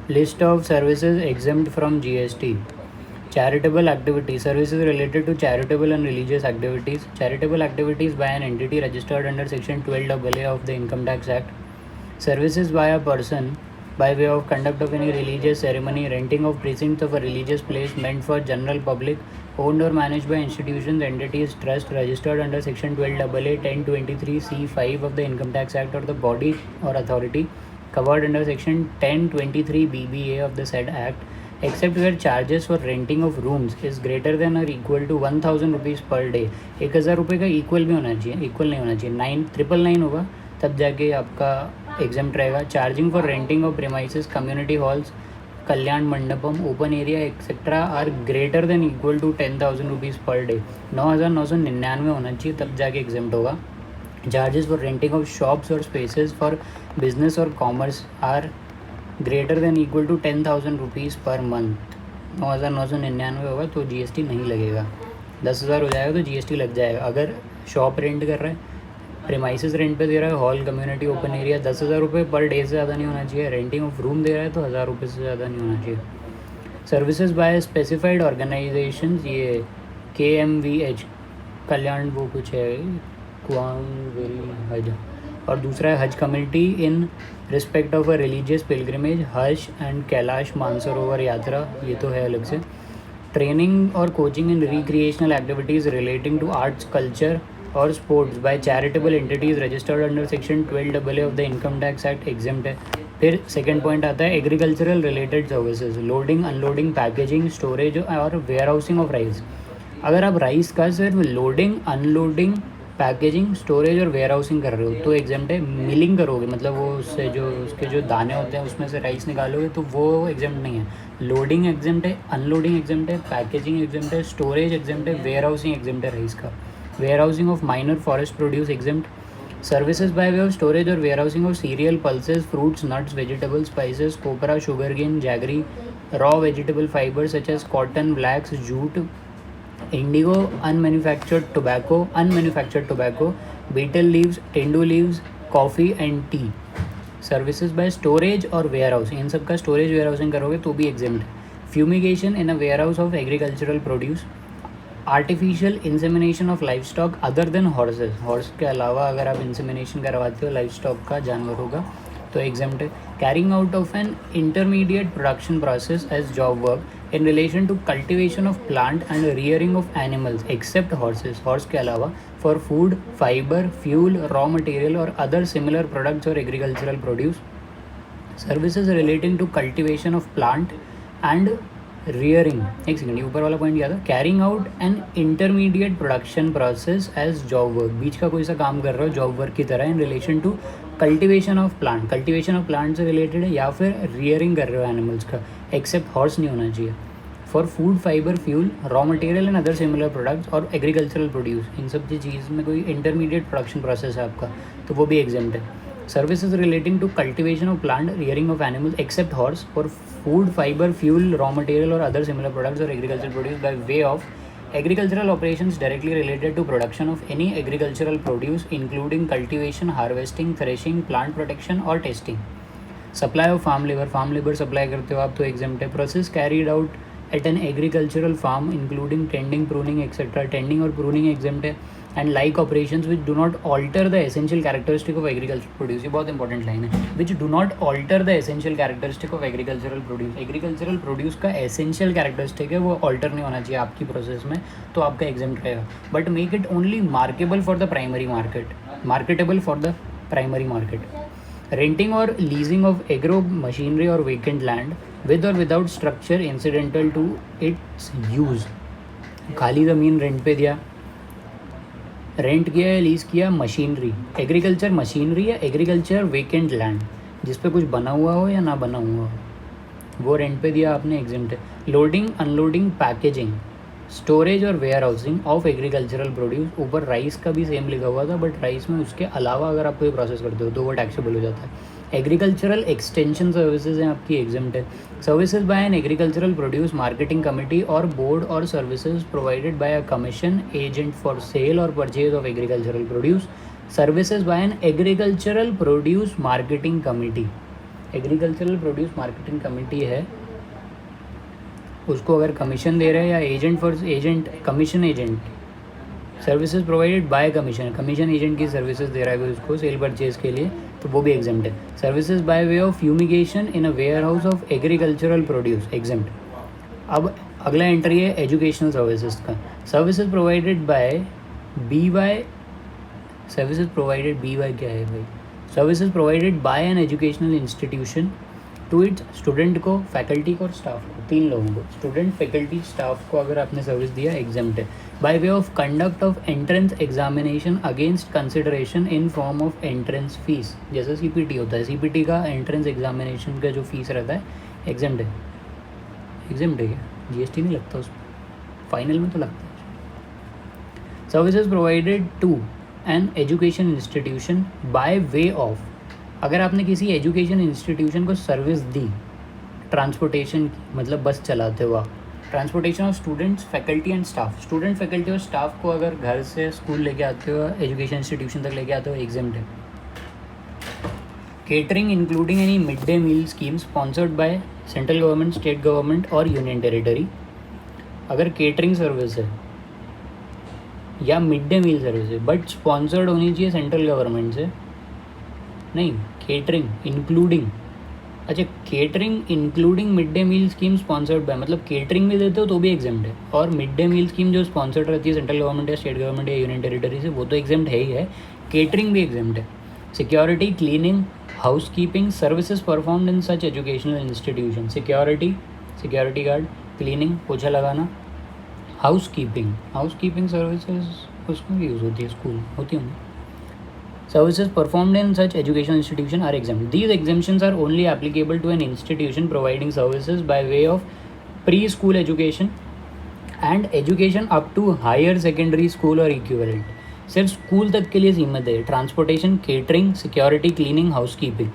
List of services exempt from GST. Charitable activities. Services related to charitable and religious activities. Charitable activities by an entity registered under Section 12AA of the Income Tax Act. Services by a person by way of conduct of any religious ceremony, renting of precincts of a religious place meant for general public, owned or managed by institutions, entities, trust registered under Section 12AA 1023 C5 of the Income Tax Act, or the body or authority covered under Section 1023 BBA of the said Act, except where charges for renting of rooms is greater than or equal to 1000 rupees per day. 1000 रुपये का equal भी होना चाहिए, equal नहीं होना चाहिए. 999 होगा तब जाके आपका एग्जाम्प्ट रहेगा. Charging for renting of premises, community halls, kalyan mandapam, open area etcetera are greater than equal to 10,000 rupees per day. 9,999 होना चाहिए तब जाके एग्जाम्प्ट होगा. Charges for renting of shops और स्पेसेस फॉर बिजनेस और commerce are greater than equal to 10,000 rupees per month. 9,999 होगा तो GST नहीं लगेगा. 10,000 हो जाएगा तो GST लग जाएगा. अगर शॉप रेंट कर रहा है, प्रीमाइसेस रेंट पे दे रहा है, हॉल, कम्युनिटी, ओपन एरिया, 10,000 रुपये पर डे से ज़्यादा नहीं होना चाहिए. रेंटिंग ऑफ रूम दे रहा है तो 1,000 रुपये से ज़्यादा नहीं होना चाहिए. सर्विसेज बाय स्पेसिफाइड ऑर्गेनाइजेशन, ये KMVH, कल्याण वो कुछ है, क्वांग हज, और दूसरा है Haj committee in respect of a religious pilgrimage, Haj and Kailash Mansarovar yatra, ये तो है अलग से. ट्रेनिंग और coaching in recreational activities relating to arts, culture और sports by charitable entities registered under Section 12AA of the income tax act exempt है. फिर second point आता है agricultural related services, loading, unloading, packaging, storage और warehousing of rice. अगर आप rice का सिर्फ लोडिंग, अनलोडिंग, पैकेजिंग, स्टोरेज और वेयर हाउसिंग कर रहे हो तो एग्जाम्प्ट है. मिलिंग करोगे मतलब वो उससे जो उसके जो दाने होते हैं उसमें से राइस निकालोगे तो वो एग्जाम्प्ट नहीं है. लोडिंग एग्जाम्प्ट है, अनलोडिंग एग्जाम्प्ट है, पैकेजिंग एग्जाम्प्ट है, स्टोरेज एग्जाम्प्ट है, वेयर हाउसिंग एग्जाम्प्ट है राइस का. Warehousing of minor forest produce exempt. Services by way of storage और warehousing of cereal, pulses, fruits, nuts, vegetables, spices, copra, sugar cane, jaggery, raw vegetable fibre such as cotton, flax, jute, indigo, unmanufactured tobacco, betel leaves, tendu leaves, coffee and tea. Services by storage और where housing, इन सब का storage where housing करोगे तो भी exempt है. Fumigation in a warehouse of agricultural produce. Artificial insemination of livestock other than horses, horse के अलावा अगर आप इंसेमिनेशन करवाते हो लाइफ स्टॉक का, जानवरों का, तो एग्जाम्प्ट है. Carrying out of an intermediate production process as job work in relation to cultivation of plant and rearing of animals except horses, horse के अलावा, for food, fibre, fuel, raw material और other similar products और agricultural produce. Services relating to cultivation of plant and rearing, एक second, ये ऊपर वाला point क्या था. Carrying out an intermediate production process as job work, बीच का कोई सा काम कर रहे हो जॉब वर्क की तरह in relation to cultivation of plant, cultivation of plant से रिलेटेड है, या फिर रियरिंग कर रहे हो एनिमल्स का, एक्सेप्ट हॉर्स नहीं होना चाहिए. For food, fibre, fuel, raw material and other similar products और एग्रीकल्चरल प्रोड्यूस, इन सब चीज़ में कोई इंटरमीडिएट प्रोडक्शन प्रोसेस है आपका तो वो भी एग्जाम्प्ट है. Services relating to cultivation of plant, rearing of animals except horse, for food, fiber, fuel, raw material or other similar products or agricultural produce by way of agricultural operations directly related to production of any agricultural produce including cultivation, harvesting, threshing, plant protection or testing. Supply of farm labor supply करते हो आप तो exempt है. Process carried out at an agricultural farm including tending, pruning etc. tending और pruning exempt है. and like operations which do not alter the essential characteristic of agricultural produce, ये बहुत important line है, which do not alter the essential characteristic of agricultural produce. Agricultural produce का essential characteristic है वो alter नहीं होना चाहिए आपकी प्रोसेस में तो आपका एग्जाम्प्ट रहेगा. But make it only marketable for the primary market, marketable for the primary market. Renting और लीजिंग ऑफ एग्रो मशीनरी और वेकेंट लैंड विद और without structure incidental to its use, खाली ज़मीन रेंट पे दिया, रेंट किया या लीज़ किया मशीनरी, एग्रीकल्चर मशीनरी या एग्रीकल्चर वेकेंट लैंड जिस पे कुछ बना हुआ हो या ना बना हुआ हो, वो रेंट पे दिया आपने, एग्जेम्प्ट है. लोडिंग, अनलोडिंग, पैकेजिंग, स्टोरेज और warehousing of agricultural produce, ऊपर राइस का भी सेम लिखा हुआ था बट राइस में उसके अलावा अगर आप कोई प्रोसेस करते हो तो वो टैक्सेबल हो जाता है. एग्रीकल्चरल एक्सटेंशन सर्विसेज हैं आपकी, एग्जाम्प्ट है. Services by an agricultural produce marketing committee और बोर्ड और services provided by a commission agent for sale और purchase of agricultural produce. Services by an agricultural produce marketing committee, agricultural produce marketing committee है, उसको अगर commission दे रहे हैं या agent for agent, commission agent, services provided by commission, commission agent की services दे रहा है उसको सेल परचेज के लिए, तो वो भी एग्जेम्प्ट है. Services by way of fumigation in a warehouse of agricultural produce, exempt. अब अगला एंट्री है एजुकेशनल सर्विसेज का. Services provided by B Y, services provided B Y क्या है भाई, services provided by an educational institution to its student को, faculty को और स्टाफ को, 3 लोगों को, स्टूडेंट, फैकल्टी, स्टाफ को अगर आपने सर्विस दिया एग्जेम्प्ट है. Bye way of conduct of entrance examination against consideration in form of entrance fees, जैसे सीपीटी होता है, सीपीटी का एंट्रेंस एग्जामिनेशन का जो फीस रहता है एग्जेम्प्ट है. एग्जेम्प्ट है क्या, जीएसटी नहीं लगता उसमें, फाइनल में तो लगता है. Services provided to an education institution by way of, अगर आपने किसी एजुकेशन इंस्टीट्यूशन को सर्विस दी ट्रांसपोर्टेशन की, मतलब बस चलाते हुआ, transportation of students, faculty and staff, student, faculty और स्टाफ को अगर घर से स्कूल लेके आते हो, एजुकेशन इंस्टीट्यूशन तक लेके आते हो, एग्जेम्प्ट है. Catering including any mid day meal scheme sponsored by central government, state government और यूनियन टेरिटरी, अगर केटरिंग सर्विस है या मिड डे मील सर्विस है बट स्पॉन्सर्ड होनी चाहिए सेंट्रल गवर्नमेंट से, नहीं, केटरिंग इंक्लूडिंग, अच्छा catering including mid day meal scheme sponsored by, मतलब केटरिंग भी देते हो तो भी एग्जेम्प्ट है, और मिड डे मील स्कीम जो स्पॉन्सर्ड रहती है सेंट्रल गवर्नमेंट या स्टेट गवर्नमेंट या यूनियन टेरिटरी से, वो तो एग्जेम्प्ट है ही है, केटरिंग भी एग्जेम्प्ट है. Security, cleaning, house keeping services performed in such educational institution, security, security guard, cleaning, पोछा लगाना, हाउस कीपिंग सर्विसेज उसमें भी यूज़ होती है, स्कूल होती होंगी. Services performed in such educational institution are exempt. These exemptions are only applicable to an institution providing services by way of preschool education and education up to higher secondary school or equivalent. सिर्फ school तक के लिए सीमित है. Transportation, catering, security, cleaning, house keeping.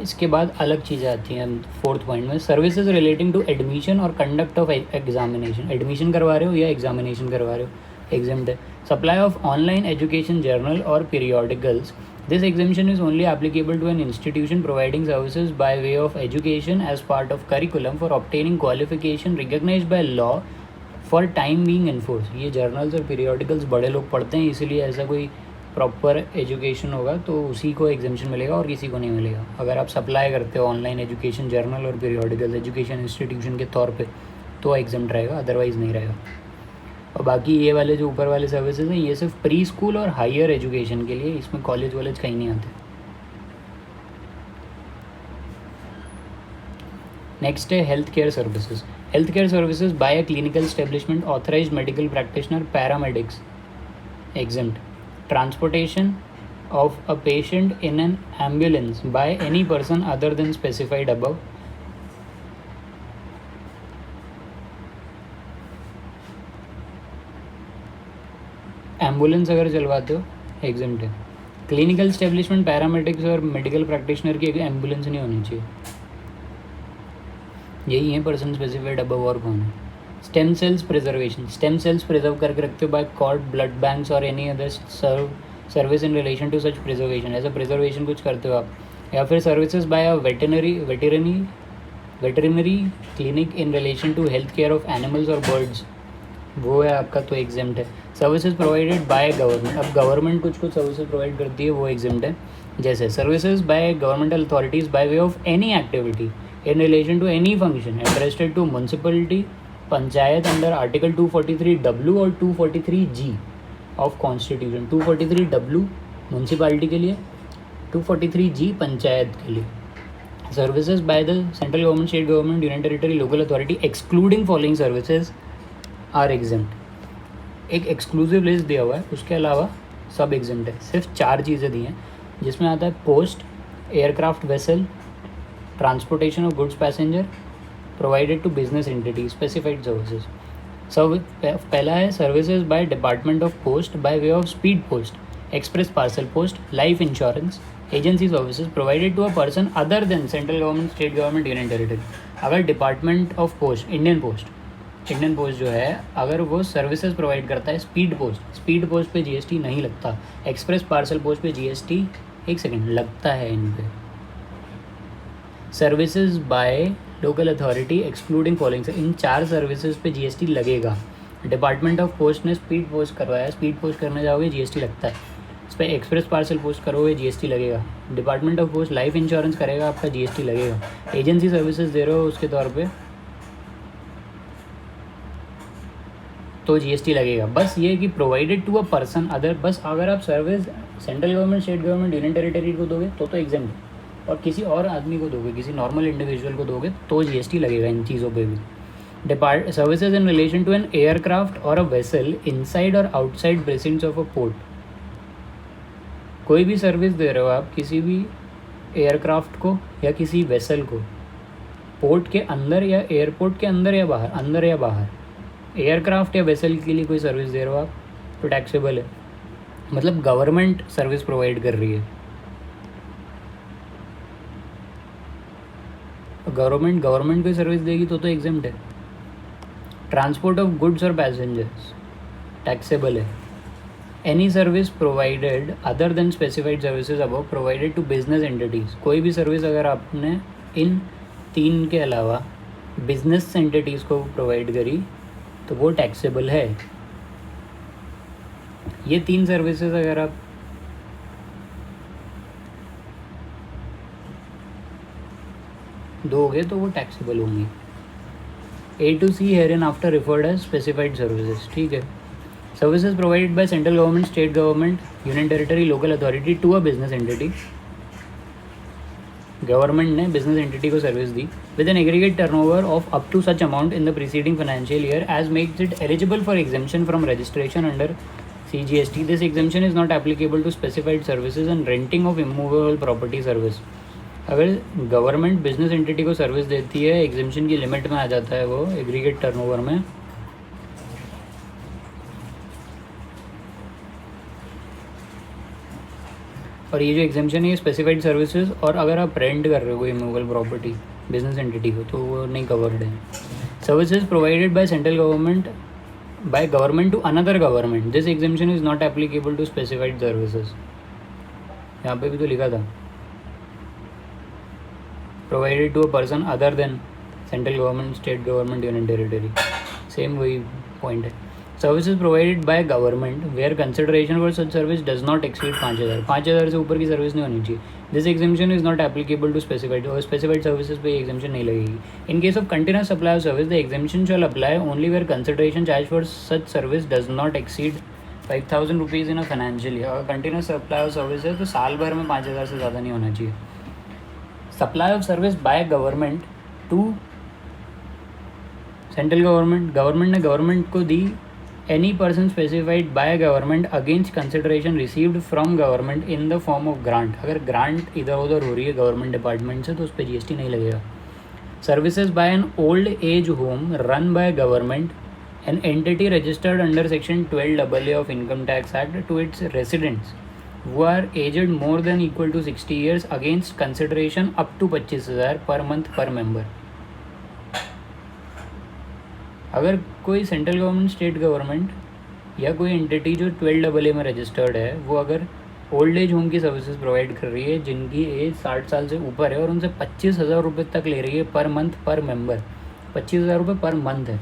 इसके बाद अलग चीज़ें आती हैं 4th पॉइंट में. सर्विसेज रिलेटिंग टू एडमिशन और कंडक्ट ऑफ एग्जामिनेशन, एडमिशन करवा रहे हो या एग्जामिनेशन करवा रहे हो, एग्जेम्प्ट है. Supply of online education journal or periodicals. This exemption is only applicable to an institution providing services by way of education as part of curriculum for obtaining qualification recognized by law for time being enforced. ये journals और periodicals बड़े लोग पढ़ते हैं, इसीलिए ऐसा कोई proper education होगा तो उसी को एग्जेम्पशन मिलेगा और किसी को नहीं मिलेगा. अगर आप सप्लाई करते हो ऑनलाइन एजुकेशन जर्नल और पीरियोडिकल्स एजुकेशन इंस्टीट्यूशन के तौर पे तो एग्जेम्प्ट रहेगा, अदरवाइज़ नहीं रहेगा. और बाकी ये वाले जो ऊपर वाले सर्विसेज हैं ये सिर्फ प्री स्कूल और हायर एजुकेशन के लिए, इसमें कॉलेज वॉलेज कहीं नहीं आते. नेक्स्ट है health care services. Health care services by a clinical establishment, authorised medical practitioner, paramedics, exempt. Transportation of a patient in an ambulance by any person other than specified above. Ambulance अगर चलवाते हो exempt है. Clinical establishment, paramedics और medical practitioner की ambulance नहीं होनी चाहिए. यही है पर्सन स्पेसिफाइड अबव, और कौन है. Stem cells preservation, stem cells preserve करके रखते हो बाय कॉर्ड, ब्लड बैंक्स और any other service in relation to such preservation, ऐसा प्रिजर्वेशन कुछ करते हो आप. या फिर services by a veterinary clinic in relation to health care of animals और बर्ड्स, वो है आपका, तो एग्जेम्प्ट है. सर्विसेज प्रोवाइडेड बाय गवर्नमेंट, अब गवर्नमेंट कुछ सर्विसेज प्रोवाइड करती है, वो एग्जेम्प्ट है. जैसे services by governmental authorities by way of any activity in relation to any function entrusted to municipality, panchayat under article 243W और 243G of constitution. 243W municipality के लिए, 243G पंचायत के लिए. Services by the central government, state government, union territory, local authority excluding following services are exempt. एक exclusive list दिया हुआ है, उसके अलावा सब एग्जेम्प्ट है. सिर्फ 4 चीज़ें दी हैं जिसमें आता है post, aircraft vessel, transportation of goods passenger provided to business entity, specified services. सब पहला है services by department of post by way of speed post, express parcel post, life insurance, agency services provided to a person other than central government, state government, union territory. अगर department of post, Indian post जो है, अगर वो services provide करता है, speed post पे GST नहीं लगता. एक्सप्रेस पार्सल पोस्ट पे जीएसटी, एक सेकेंड, लगता है इन पे, services by local authority excluding following, in 4 services पे जीएसटी लगेगा। डिपार्टमेंट ऑफ पोस्ट ने स्पीड पोस्ट करवाया, स्पीड पोस्ट करने जाओगे जीएसटी लगता है। इस पर एक्सप्रेस पार्सल पोस्ट करोगे जीएसटी लगेगा। Department of post life insurance करेगा आपका, जीएसटी लगेगा। एजेंसी सर्विसेज दे रहे हो उसके तौर पे तो जीएसटी लगेगा। बस ये कि provided to a person other, बस अगर आप service central government, state government, union territory को दोगे तो एग्जाम, और किसी और आदमी को दोगे, किसी नॉर्मल इंडिविजुअल को दोगे तो जीएसटी लगेगा इन चीज़ों पे भी। Services in relation to an aircraft और अ वेसल इनसाइड और outside precincts of a port, कोई भी सर्विस दे रहे हो आप किसी भी एयरक्राफ्ट को या किसी वेसल को, पोर्ट के अंदर या एयरपोर्ट के अंदर या बाहर, अंदर या बाहर, एयरक्राफ्ट या वेसल के लिए कोई सर्विस दे रहे हो आप तो टैक्सेबल है। मतलब गवर्नमेंट सर्विस प्रोवाइड कर रही है, गवर्नमेंट कोई सर्विस देगी तो एग्जेम्प्ट है। ट्रांसपोर्ट ऑफ गुड्स और पैसेंजर्स टैक्सेबल है। Any service provided other than specified services above provided to business entities, कोई भी सर्विस अगर आपने इन 3 के अलावा बिजनेस एंटिटीज़ को प्रोवाइड करी तो वो टैक्सेबल है। ये 3 सर्विसेज अगर आप दोगे तो वो टैक्सेबल होंगी। A to C hereinafter referred as specified services, ठीक है। Services provided by central government, state government, union territory, local authority to a business entity, government ने बिजनेस एंटिटी को सर्विस दी with an aggregate turnover of up to such amount in the preceding financial year as makes it eligible for exemption from registration under CGST. This exemption is not applicable to specified services and renting of immovable property service. अगर government business entity को service देती है exemption की limit में आ जाता है वो aggregate turnover में। और ये जो एग्जेम्पशन है ये स्पेसिफाइड सर्विसेज, और अगर आप रेंट कर रहे हो कोई इमूवेबल प्रॉपर्टी बिजनेस एंटिटी को तो वो नहीं कवर्ड है। Services provided by central government by government to another government, this exemption is not applicable to specified services. यहाँ पे भी तो लिखा था provided to a person other than central government, state government, union territory, same वही point है। Services provided by government where consideration for such service does not exceed 5,000, 5,000 से ऊपर की सर्विस नहीं होनी चाहिए। This exemption is not applicable to specified, और specified services पे एग्जेम्पशन नहीं लगेगी। In case of continuous supply of service the exemption shall apply only where consideration charge for such service does not exceed 5,000 rupees in a financial year. अगर continuous supply of service है तो साल भर में 5,000 से ज़्यादा नहीं होना चाहिए। Supply of service by government to central government, government ने गवर्नमेंट को दी any person specified by government against consideration received from government in the form of grant, अगर ग्रांट इधर उधर हो रही है गवर्नमेंट डिपार्टमेंट से तो उस पर जीएसटी नहीं लगेगा। Services by an old age home run by government an entity registered under section 12AA of income tax act to its residents who are aged more than equal to 60 years against consideration up to 25,000 per month per member। अगर कोई central government, state government या कोई entity जो 12AA में registered है वो अगर old age home की सर्विसेज प्रोवाइड कर रही है जिनकी एज 60 साल से ऊपर है और उनसे 25,000 रुपये तक ले रही है पर मंथ पर मेंबर, 25,000 रुपये पर मंथ है,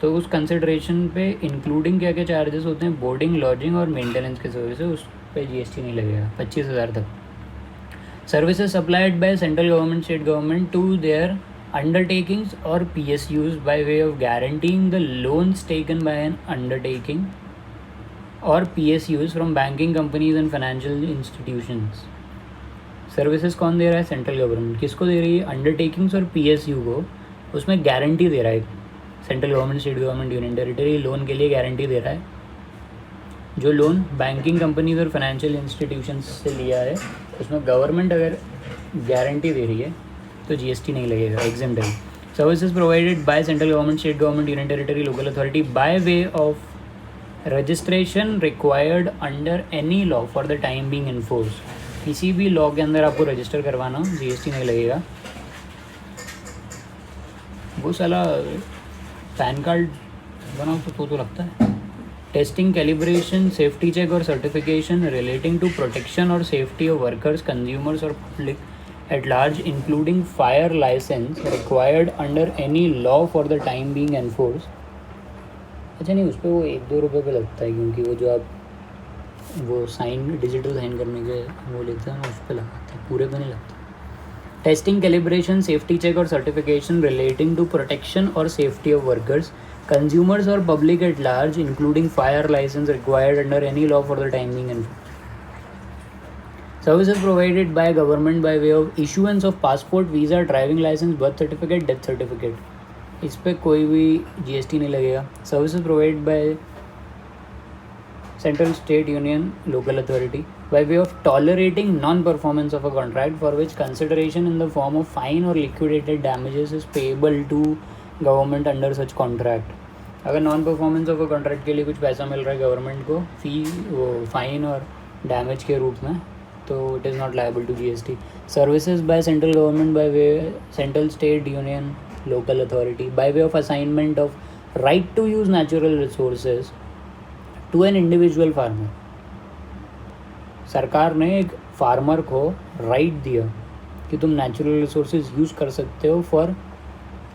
तो उस कंसिडरेशन पे इंक्लूडिंग क्या क्या चार्जेस होते हैं, बोर्डिंग, लॉजिंग और मेंटेनेंस के सर्विस है, उस पे जीएसटी नहीं लगेगा 25,000 तक। Services supplied by central government, state government to their undertakings or PSUs by way of guaranteeing the loans taken by an undertaking or PSUs from banking companies and financial institutions। Services कौन दे रहा है? Central government. किसको दे रही है? Undertakings और PSU को, उसमें guarantee दे रहा है central government, state government, union territory loan के लिए गारंटी दे रहा है। जो लोन बैंकिंग कंपनीज और फाइनेंशियल इंस्टीट्यूशंस से लिया है उसमें गवर्नमेंट अगर गारंटी दे रही है तो जीएसटी नहीं लगेगा, एग्जेम्प्ट है। Services provided by central government, state government, union territory, local authority by way of registration required under any law for the time being enforce, किसी भी लॉ के अंदर आपको रजिस्टर करवाना हो जीएसटी नहीं लगेगा। वो साला पैन कार्ड बनाओ तो लगता है। टेस्टिंग, कैलिब्रेशन, सेफ्टी चेक और सर्टिफिकेशन रिलेटिंग टू प्रोटेक्शन और सेफ्टी ऑफ वर्कर्स, कंज्यूमर्स और public at large including fire license required under any law for the time being enforced. अच्छा नहीं, उस पर वो 1-2 रुपये पे लगता है, क्योंकि वो जो आप वो साइन डिजिटल साइन करने के वो लेते हैं ना, उस पर लगाते हैं, पूरे पे नहीं लगता. टेस्टिंग, कैलिब्रेशन, सेफ्टी चेक और सर्टिफिकेशन रिलेटिंग टू प्रोटेक्शन और safety of workers, consumers or public at large including fire license required under any law for the time being enforced. Services provided by government by way of issuance of passport, visa, driving license, birth certificate, death certificate. इस पर कोई भी GST नहीं लगेगा. Services provided by central, state, union, local authority by way of tolerating non-performance of a contract for which consideration in the form of fine or liquidated damages is payable to government under such contract. अगर non performance of a contract के लिए कुछ पैसा मिल रहा है government को फी, वो fine और डैमेज के रूप में, तो it is not liable to GST. Services by central government by way central, state, union, local authority by way of assignment of right to use natural resources to an individual farmer. सरकार ने एक farmer को right दिया कि तुम natural resources use कर सकते हो for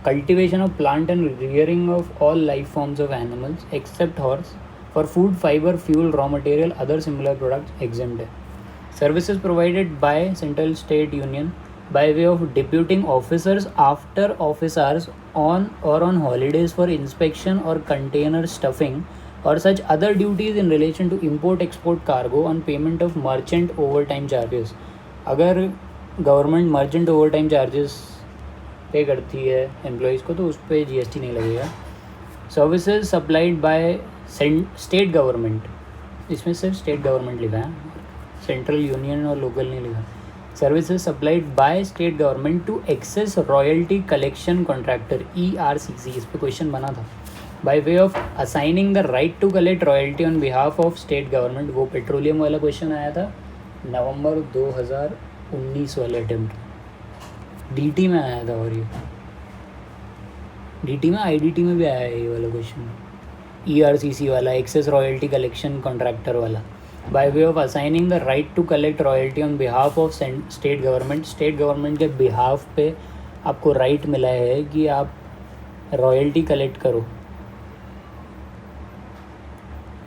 cultivation of plant and rearing of all life forms of animals except horse, for food, fiber, fuel, raw material, other similar products exempt. Services provided by central, state, union by way of deputing officers after office hours on or on holidays for inspection or container stuffing or such other duties in relation to import export cargo on payment of merchant overtime charges. अगर government merchant overtime charges पे करती है employees को तो उस पर GST नहीं लगेगा. Services supplied by state government, इसमें सिर्फ स्टेट गवर्नमेंट लिखा है, सेंट्रल, यूनियन और लोकल नहीं लिखा. Services supplied by state government to excess royalty collection contractor ERCC, इस पर क्वेश्चन बना था. By way of assigning the right to collect royalty on behalf of state government. वो पेट्रोलियम वाला क्वेश्चन आया था नवंबर 2019 वाले अटेम्प्ट, DT में आया था. और ये DT में, IDT में भी आया है ये वाला क्वेश्चन, ERCC वाला, एक्सेस रॉयल्टी कलेक्शन कॉन्ट्रैक्टर वाला. By way of assigning the right to collect royalty on behalf of state government. State government के बिहाफ पे आपको राइट मिला है कि आप रॉयल्टी कलेक्ट करो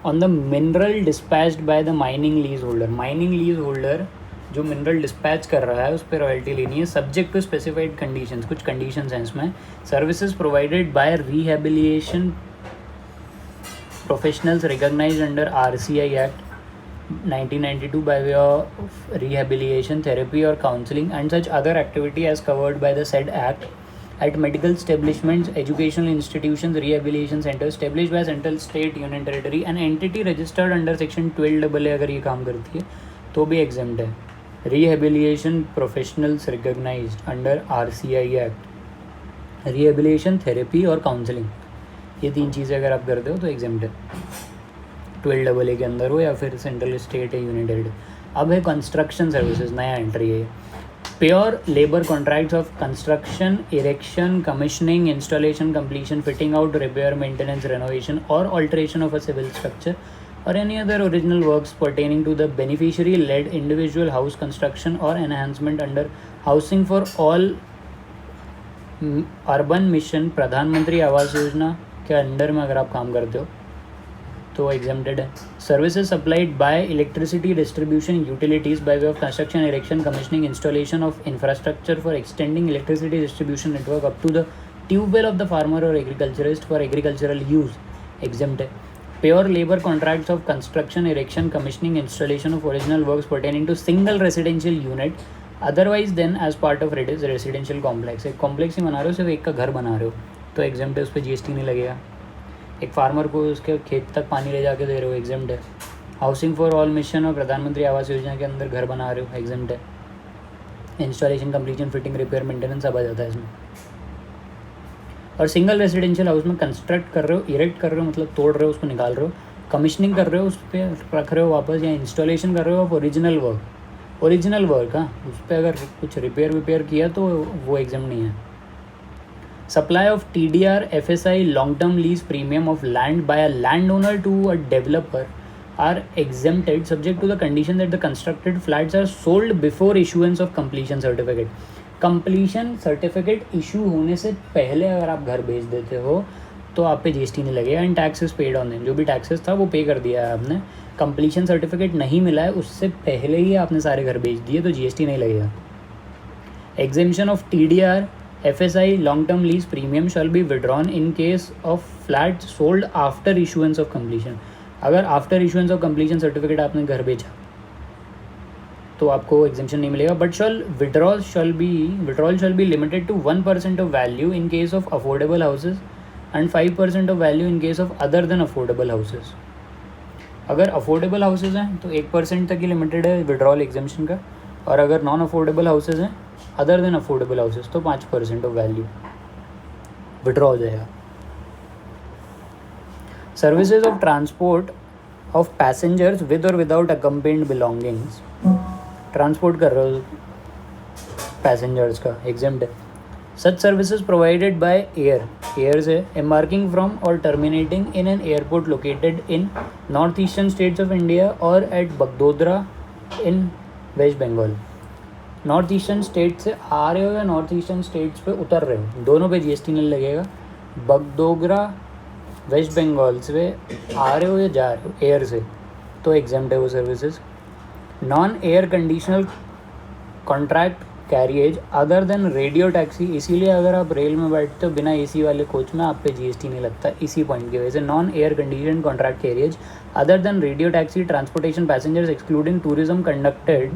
on the mineral dispatched by the mining lease holder. Mining lease holder जो mineral dispatch कर रहा है उस पर रॉयल्टी लेनी है सब्जेक्ट टू स्पेसिफाइड कंडीशंस. कुछ कंडीशंस हैं इसमें. Services provided by rehabilitation professionals recognised under RCI act 1992 by way of rehabilitation, therapy or counseling and such other activity as covered by the said act at medical establishments, educational institutions, rehabilitation centers established by central, state, union territory and entity registered under section 12AA अगर ये काम करती है तो भी exempt है. Rehabilitation professionals recognized under RCI Act, rehabilitation, therapy और counseling, ये 3 चीज़ें अगर आप करते हो तो exempt है, 12AA के अंदर हो या फिर सेंट्रल, स्टेट या यूनियन टेरिटरी. अब है कंस्ट्रक्शन सर्विसेज, नया एंट्री है. Pure labour contracts of construction, erection, commissioning, installation, completion, fitting out, repair, maintenance, renovation और alteration of a civil structure or any other original works pertaining to the beneficiary led individual house construction or enhancement under housing for all urban mission प्रधानमंत्री आवास योजना के under में अगर आप काम करते हो तो exempted है. Services supplied by electricity distribution utilities by way of construction, erection, commissioning, installation of infrastructure for extending electricity distribution network up to the tube well of the farmer or agriculturist for agricultural use, exempt है. Pure labor contracts of construction, erection, commissioning, installation of original works pertaining to single residential unit otherwise then as part of residential complex. एक complex ही बना रहे हो, सिर्फ एक का घर बना रहे हो तो एग्जेम्प्ट है, उस पर GST नहीं लगेगा. एक फार्मर को उसके खेत तक पानी ले जाके दे रहे हो, एग्जेम्प्ट है. हाउसिंग फॉर ऑल मिशन और प्रधानमंत्री आवास योजना के अंदर घर बना रहे हो, एग्जेम्प्ट है. Installation, completion, fitting, repair, maintenance सब आ जाता है इसमें. और सिंगल रेजिडेंशियल हाउस में कंस्ट्रक्ट कर रहे हो, इरेक्ट कर रहे हो मतलब तोड़ रहे हो, उसको निकाल रहे हो, कमिश्निंग कर रहे हो, उस पर रख रहे हो वापस, या इंस्टॉलेशन कर रहे हो ऑफ ओरिजिनल वर्क, हाँ, उस पर अगर कुछ रिपेयर किया तो वो एग्जाम नहीं है. Supply of TDR FSI long term lease premium of land by a land owner to a developer are exempted subject to the condition that the constructed flats are sold before issuance of completion certificate. Completion certificate issue होने से पहले अगर आप घर बेच देते हो तो आप पे जीएसटी नहीं लगेगा and taxes paid on them. जो भी टैक्सेस था वो पे कर दिया है आपने. कंप्लीशन सर्टिफिकेट नहीं मिला है उससे पहले ही आपने सारे घर बेच दिए तो जीएसटी नहीं लगेगा. Exemption of TDR, FSI, long term lease premium shall be withdrawn in case of flat sold after issuance of completion. अगर after issuance of completion certificate आपने घर बेचा तो आपको एग्जेम्पशन नहीं मिलेगा. But withdrawal shall be limited to 1% of value in case of affordable houses and 5% of value in case of other than affordable houses. अगर affordable houses हैं तो 1% तक ही लिमिटेड है विड्रॉल एग्जेम्पशन का, और अगर नॉन अफोर्डेबल हाउसेज हैं other than affordable houses तो 5% ऑफ वैल्यू विड्रॉ हो जाएगा. Services of transport of passengers with और विदाउट अकम्पेन्ड बिलोंगिंग्स. ट्रांसपोर्ट कर रहे हो पैसेंजर्स का एग्जेम्प्ट है. Such services provided by air से एम्बार्किंग फ्रॉम और terminating in an airport located in north eastern states of India और at Bagdogra in West Bengal. North eastern state से आ रहे हो या नॉर्थ ईस्टर्न स्टेट्स पे उतर रहे हो, दोनों पे जीएसटी नहीं लगेगा. बगडोगरा वेस्ट बंगाल से आ रहे हो या जा रहे हो एयर से तो एग्जेम्प्ट है वो services. Non air conditional contract carriage other than radio taxi. इसीलिए अगर आप रेल में बैठते हो बिना एसी वाले कोच में आप पे जीएसटी नहीं लगता इसी पॉइंट की वजह से. Non air condition contract carriage other than radio taxi transportation passengers excluding tourism conducted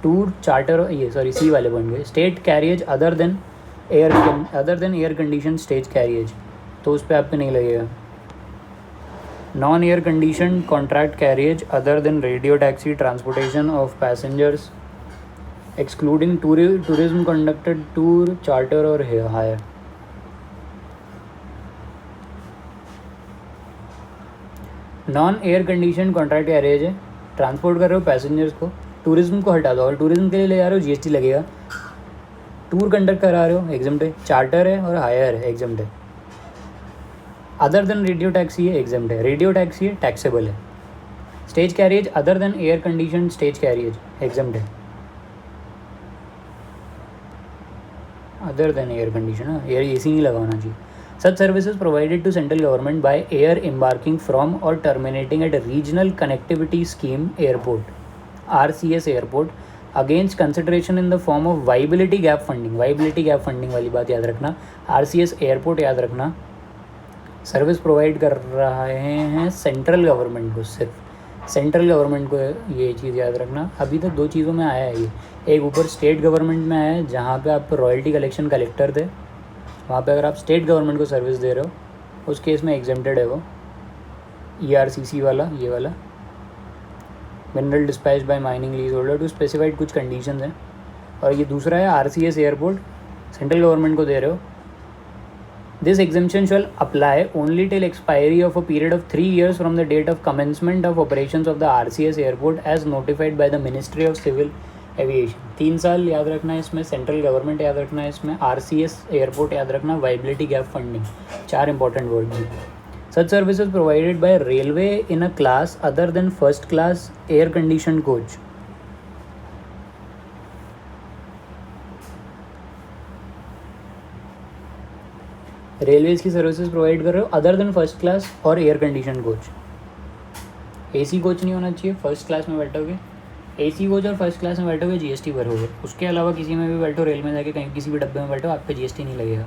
tour charter C वाले पॉइंट पे. State carriage other than air condition stage carriage तो उस पर आप पे नहीं लगेगा. Non air condition contract carriage other than radio taxi transportation of passengers excluding tourism conducted tour charter और hire. Non air condition contract carriage है, transport कर रहे हो पैसेंजर्स को, टूरिज्म को हटा दो और टूरिज्म के लिए ले जा रहे हो जीएसटी लगेगा. टूर कंडक्ट करा रहे हो एग्जेम्प्ट है. चार्टर है और हायर है एग्जेम्प्ट है. अदर देन रेडियो टैक्सी है एग्जेम्प्ट है. रेडियो टैक्सी है टैक्सेबल है. Stage carriage other than air condition stage carriage exempt है. Other than air condition air AC नहीं लगाना चाहिए. Such services provided to central government by air embarking from और terminating at regional connectivity scheme airport RCS airport against consideration in the form of viability gap funding. Viability gap funding वाली बात याद रखना. RCS airport याद रखना service provide कर रहे हैं सेंट्रल गवर्नमेंट को, सिर्फ सेंट्रल गवर्नमेंट को. ये चीज़ याद रखना. अभी तक दो चीज़ों में आया है ये. एक ऊपर स्टेट गवर्नमेंट में आया है जहाँ पे आप रॉयल्टी कलेक्शन कलेक्टर थे, वहाँ पे अगर आप स्टेट गवर्नमेंट को सर्विस दे रहे हो उस केस में एग्जेम्प्टेड है वो. ERCC वाला ये वाला mineral dispatch by mining lease holder to specified कुछ कंडीशंस हैं. और ये दूसरा है RCS एयरपोर्ट सेंट्रल गवर्नमेंट को दे रहे हो. This exemption shall apply only till expiry of a period of 3 years from the date of commencement of operations of the RCS airport as notified by the Ministry of Civil Aviation. 3 साल याद रखना है इसमें. Central government याद रखना है इसमें. RCS airport याद रखना. Viability gap funding. 4 important word हैं. Such services provided by railway in a class other than first class air conditioned coach. Railways की सर्विसेज प्रोवाइड कर रहे हो अदर देन फर्स्ट क्लास और air condition coach. AC coach नहीं होना चाहिए. First class में बैठोगे, एसी कोच और फर्स्ट क्लास में बैठोगे जीएसटी भरोगे. उसके अलावा किसी में भी बैठो, रेल में जाके कहीं किसी भी डब्बे में बैठो, आप पे जीएसटी नहीं लगेगा.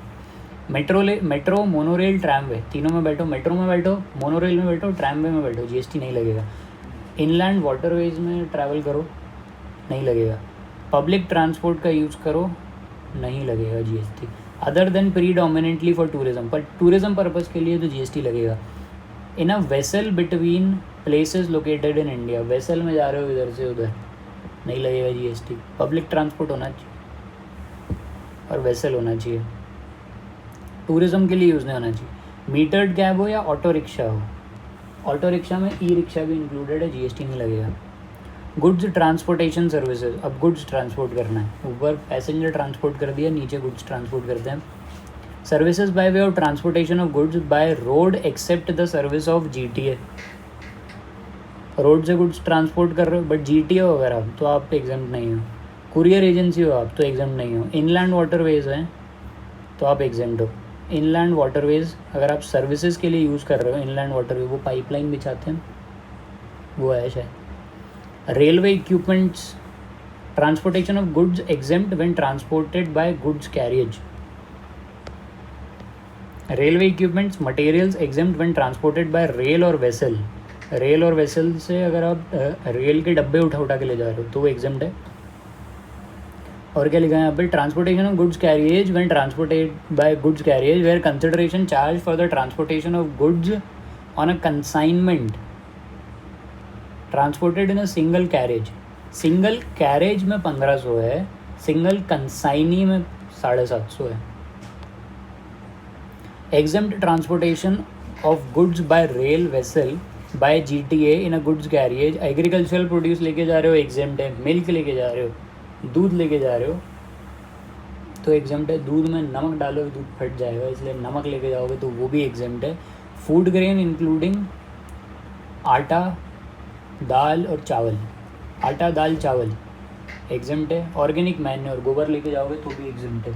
मेट्रो मोनोरेल ट्रैमवे तीनों में बैठो. मेट्रो में बैठो, मोनोरेल में बैठो, ट्रैमवे में बैठो, जीएसटी नहीं लगेगा. इनलैंड वाटरवेज में ट्रैवल करो नहीं लगेगा. पब्लिक ट्रांसपोर्ट का यूज़ करो नहीं लगेगा GST. Other than predominantly for tourism, पर टूरिज्म पर्पज़ के लिए तो जीएसटी लगेगा. In a vessel between places located in India, vessel में जा रहे हो इधर से उधर नहीं लगेगा जीएसटी. पब्लिक ट्रांसपोर्ट होना चाहिए और वेसल होना चाहिए. टूरिज्म के लिए यूज़ नहीं होना चाहिए. मीटर्ड कैब हो या ऑटो रिक्शा हो, ऑटो रिक्शा में ई रिक्शा भी इंक्लूडेड है, जीएसटी नहीं लगेगा. गुड्स ट्रांसपोर्टेशन सर्विसेज, अब गुड्स ट्रांसपोर्ट करना है. ऊपर पैसेंजर ट्रांसपोर्ट कर दिया, नीचे गुड्स ट्रांसपोर्ट करते हैं. Services by way of transportation of goods by road except the service of GTA. Road से गुड्स ट्रांसपोर्ट कर रहे हो बट जीटीए हो अगर आप तो आप एग्जाम्प्ट नहीं हो, कुरियर एजेंसी हो आप तो एग्जाम्प्ट नहीं हो, इनलैंड वाटरवेज हैं तो आप एग्जाम्प्ट हो। इनलैंड वाटरवेज अगर आप सर्विसेज के लिए यूज़ कर रहे हो, इनलैंड वाटरवे वो पाइपलाइन बिछाते हैं, वो है शायद। Railway equipments, transportation of goods exempt when transported by goods carriage. Railway equipments materials exempt when transported bye rail और वेसल। रेल और वेसल से अगर आप रेल के डब्बे उठा उठा के ले जा रहे हो तो वो एग्जेम्प्ट है। और क्या लिखा है यहाँ पे, transportation of goods carriage when transported by goods carriage where consideration charge for the transportation of goods on a consignment transported in a single carriage. Single carriage में 1500 है, सिंगल कंसाइनी में 750 है। Exempt transportation of goods by rail vessel by GTA in a goods carriage. Agricultural produce लेके जा रहे हो exempt है, milk लेके जा रहे हो, दूध लेके जा रहे हो तो एग्जेम्प्ट है। दूध में नमक डालो दूध फट जाएगा, इसलिए नमक लेके जाओगे तो वो भी एग्जेम्प्ट है। फूड ग्रेन इंक्लूडिंग आटा, दाल और चावल, आटा दाल चावल एग्जेम्प्ट है। ऑर्गेनिक मैन्योर, गोबर लेके जाओगे तो भी एग्जेम्प्ट है।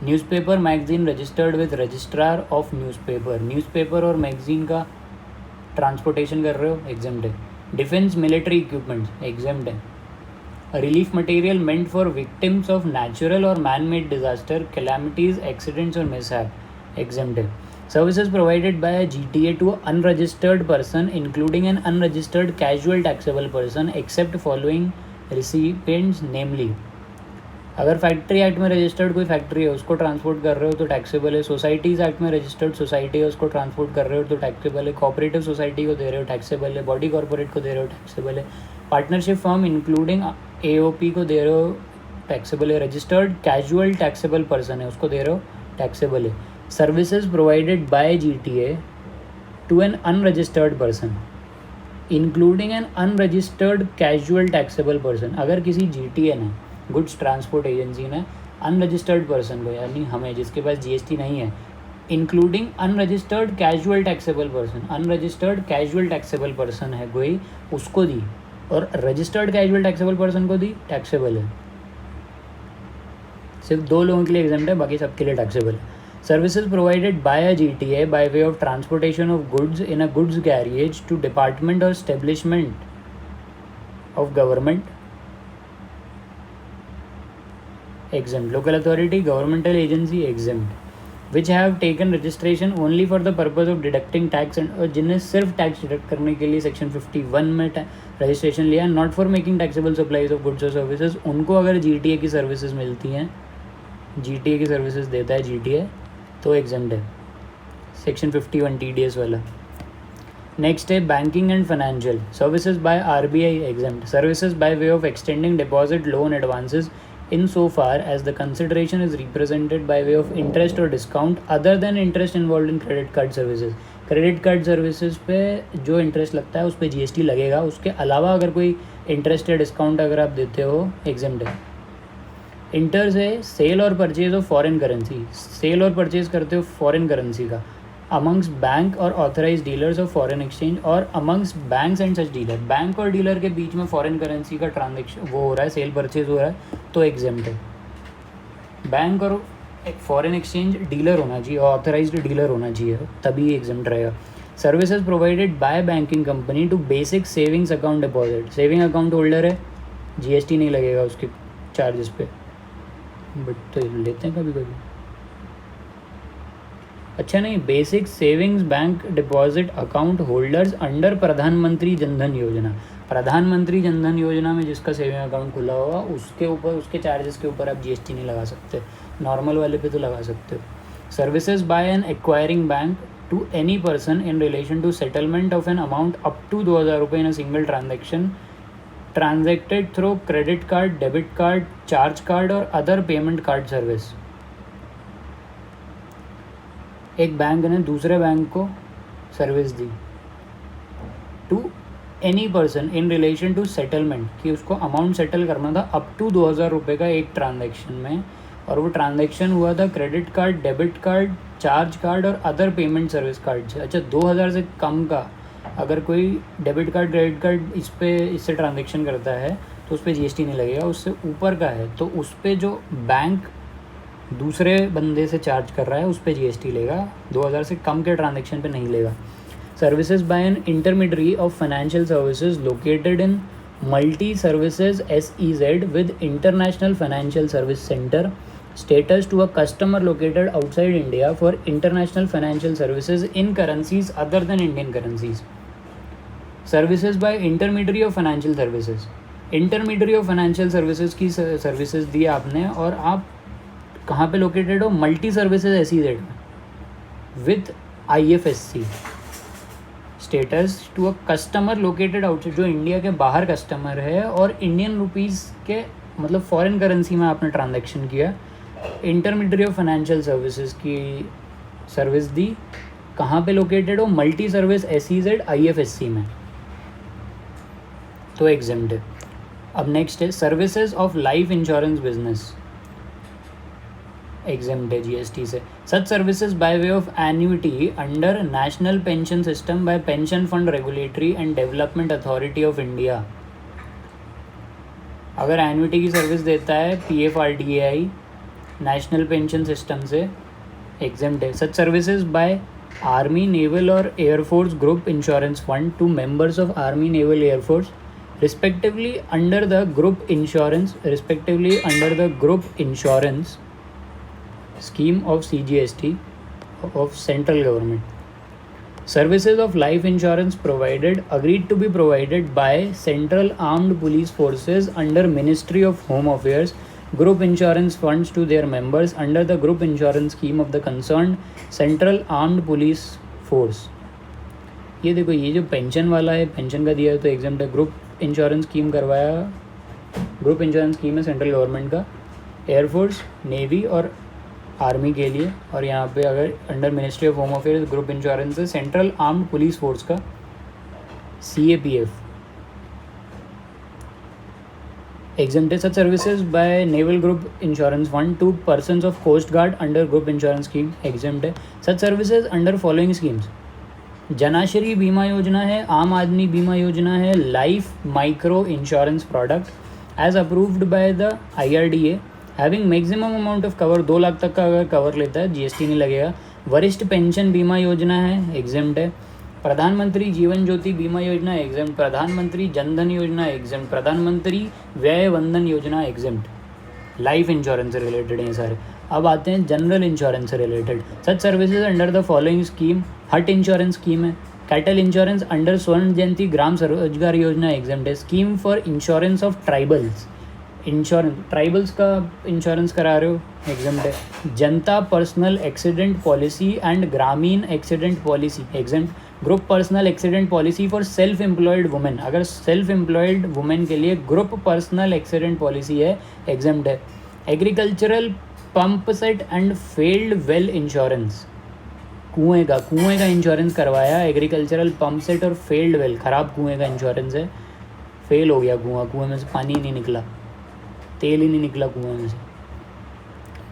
Newspaper magazine registered with registrar of newspaper, newspaper और मैगजीन का ट्रांसपोर्टेशन कर रहे हो एग्जेम्प्ट है। डिफेंस मिलिट्री इक्विपमेंट्स एग्जेम्प्ट है। Relief material meant for victims of natural और man made disaster, calamities, accidents और मिसहैप एग्जेम्प्ट है। Services provided by a GTA to an unregistered person, including an unregistered casual taxable person, except following recipients, namely अगर factory act में registered कोई factory है उसको transport कर रहे हो तो टैक्सेबल है। सोसाइटीज़ एक्ट में रजिस्टर्ड सोसाइटी है उसको ट्रांसपोर्ट कर रहे हो तो टैक्सेबल है। कोऑपरेटिव सोसाइटी को दे रहे हो टैक्सेबल है। बॉडी कॉर्पोरेट को दे रहे हो टैक्सेबल है। पार्टनरशिप फर्म इंक्लूडिंग एओपी को दे रहे हो टैक्सेबल है। रजिस्टर्ड कैजुअल टैक्सेबल पर्सन है उसको दे रहे हो टैक्सेबल है। Services provided by GTA to an unregistered person including an unregistered casual taxable person. अगर किसी जीटीए ने, गुड्स ट्रांसपोर्ट एजेंसी ने, अनरजिस्टर्ड पर्सन को, यानी हमें जिसके पास जीएसटी नहीं है, including unregistered casual taxable person, unregistered casual taxable person है कोई, उसको दी, और रजिस्टर्ड कैजुअल टैक्सेबल पर्सन को दी, टैक्सेबल है। सिर्फ 2 लोगों के लिए एग्जाम्प्ट है, बाकी सबके लिए टैक्सेबल है। Services provided by a GTA by way of transportation of goods in a goods carriage to department or establishment of government exempt. Local authority, governmental agency exempt. Which have taken registration only for the purpose of deducting tax and जिन्हें सिर्फ tax deduct करने के लिए section 51 में registration लिया, not for making taxable supplies of goods और services. उनको अगर जीटीए की सर्विसेज मिलती हैं, जीटीए की सर्विसेज देता है जीटीए तो एग्जेम्प्ट है, सेक्शन 51 टीडीएस वाला। नेक्स्ट है banking and financial services by RBI exempt. Services by way of extending deposit loan advances in so far as the consideration is represented by way of interest और discount other than interest involve in credit card services. Credit card services पे जो interest लगता है उस पर GST लगेगा, उसके अलावा अगर कोई इंटरेस्ट या डिस्काउंट अगर आप देते हो एग्जेम्प्ट है। इंटर्स है सेल और purchase of foreign currency, sale और परचेज करते हो फॉरेन करेंसी का, अमंग्स बैंक और authorised dealers of foreign exchange और amongst banks and such dealer. Bank और डीलर के बीच में फॉरेन करेंसी का ट्रांजेक्शन वो हो रहा है, सेल परचेज हो रहा है तो एग्जेम्प्ट है। बैंक और एक फॉरेन एक्सचेंज डीलर होना चाहिए, ऑथराइज्ड डीलर होना चाहिए, तभी एग्जेम्प्ट रहेगा। Services provided by banking company to basic savings account deposit, saving account holder है, जीएसटी नहीं लगेगा उसके चार्जेस पे, बट तो लेते हैं कभी कभी। अच्छा नहीं, basic savings bank deposit account holders under प्रधानमंत्री जनधन योजना। प्रधानमंत्री जनधन योजना में जिसका सेविंग अकाउंट खुला होगा उसके ऊपर, उसके चार्जेस के ऊपर आप जीएसटी नहीं लगा सकते, नॉर्मल वाले पे तो लगा सकते हो। Services by an acquiring bank to any person in relation to settlement of an amount up to 2000 रुपये in a single transaction transacted through credit card, debit card, charge card और अदर पेमेंट कार्ड सर्विस। एक bank ने दूसरे bank को service दी to any person in relation to settlement, कि उसको amount settle करना था अप टू 2000 रुपये का एक ट्रांजेक्शन में, और वो ट्रांजेक्शन हुआ था credit card, debit card, charge card और अदर पेमेंट सर्विस कार्ड से। अच्छा 2000 से कम का अगर कोई डेबिट कार्ड क्रेडिट कार्ड इससे ट्रांजेक्शन करता है तो उस पर जीएसटी नहीं लगेगा। उससे ऊपर का है तो उस पर जो बैंक दूसरे बंदे से चार्ज कर रहा है उस पर जीएसटी लेगा, 2000 से कम के ट्रांजेक्शन पे नहीं लेगा। Services by N intermediary of financial services located in multi services SEZ with international financial service centre status to a customer located outside India for international financial services in currencies other than Indian currencies. Services by intermediary of financial services. Intermediary of financial services की services दी आपने और आप कहाँ पे located हो, multi services SEZ में with IFSC status to a customer located outside, जो इंडिया के बाहर कस्टमर है और इंडियन रुपीज़ के मतलब फॉरेन करेंसी में आपने ट्रांजेक्शन किया। इंटरमीडियरी ऑफ फाइनेंशियल सर्विसेज की सर्विस दी, कहाँ पे लोकेटेड हो, मल्टी सर्विस SEZ IFSC में, तो एग्जेम्प्ट है। अब नेक्स्ट है services of life insurance business, exempt है GST से। Such services by way of annuity under national pension system by pension fund regulatory and development authority of India. अगर annuity की service देता है PFRDAI नेशनल पेंशन सिस्टम से, exempt है। Such services by army naval और air force group insurance fund to members of army naval air force respectively under the group insurance scheme of CGST of central government। Services of life insurance provided agreed to be provided by Central Armed Police Forces under Ministry of Home Affairs group insurance funds to their members under the group insurance scheme of the concerned Central Armed Police Force। ये देखो, ये जो pension वाला है, pension का दिया है तो एग्जाम है। ग्रुप इंश्योरेंस स्कीम करवाया, ग्रुप इंश्योरेंस स्कीम है सेंट्रल गवर्नमेंट का, एयरफोर्स नेवी और आर्मी के लिए। और यहाँ पे अगर under ministry of home affairs group insurance है सेंट्रल आर्म्ड पुलिस फोर्स का CAPF। Exempted such services by naval group insurance fund to persons of coast guard under group insurance scheme, exempt है। Such services under following schemes, Janashree Bima Yojana है, आम आदमी बीमा योजना है, life micro insurance product as approved by the IRDA having maximum amount of cover, 2 lakh तक का अगर cover लेता है GST नहीं लगेगा। वरिष्ठ पेंशन बीमा योजना है, एग्जेम्प्ट है। प्रधानमंत्री जीवन ज्योति बीमा योजना एग्जेम्प्ट, प्रधानमंत्री जनधन योजना एग्जेम्प्ट, प्रधानमंत्री व्यय वंदन योजना एग्जेम्प्ट। लाइफ इंश्योरेंस से रिलेटेड हैं सारे। अब आते हैं जनरल इंश्योरेंस से related. Such services under the following scheme, हट इंश्योरेंस स्कीम है, कैटल इंश्योरेंस अंडर स्वर्ण जयंती ग्राम स्वरोजगार योजना एग्जेम्प्ट है। Scheme for insurance of tribals, insurance tribals का इंश्योरेंस करा रहे हो, एग्जेम्प्ट है। जनता पर्सनल एक्सीडेंट पॉलिसी एंड ग्रामीण accident policy exempt. Group personal accident policy for self employed women, अगर सेल्फ एम्प्लॉयड वुमेन के लिए ग्रुप पर्सनल एक्सीडेंट पॉलिसी है, एग्जेम्प्ट है। Agricultural pump set and failed well insurance, कुएँ का insurance करवाया, agricultural pump set और फेल्ड वेल, ख़राब कुएँ का इंश्योरेंस है, फेल हो गया कुएँ में से पानी ही नहीं निकला, तेल ही नहीं निकला कुएँ में से।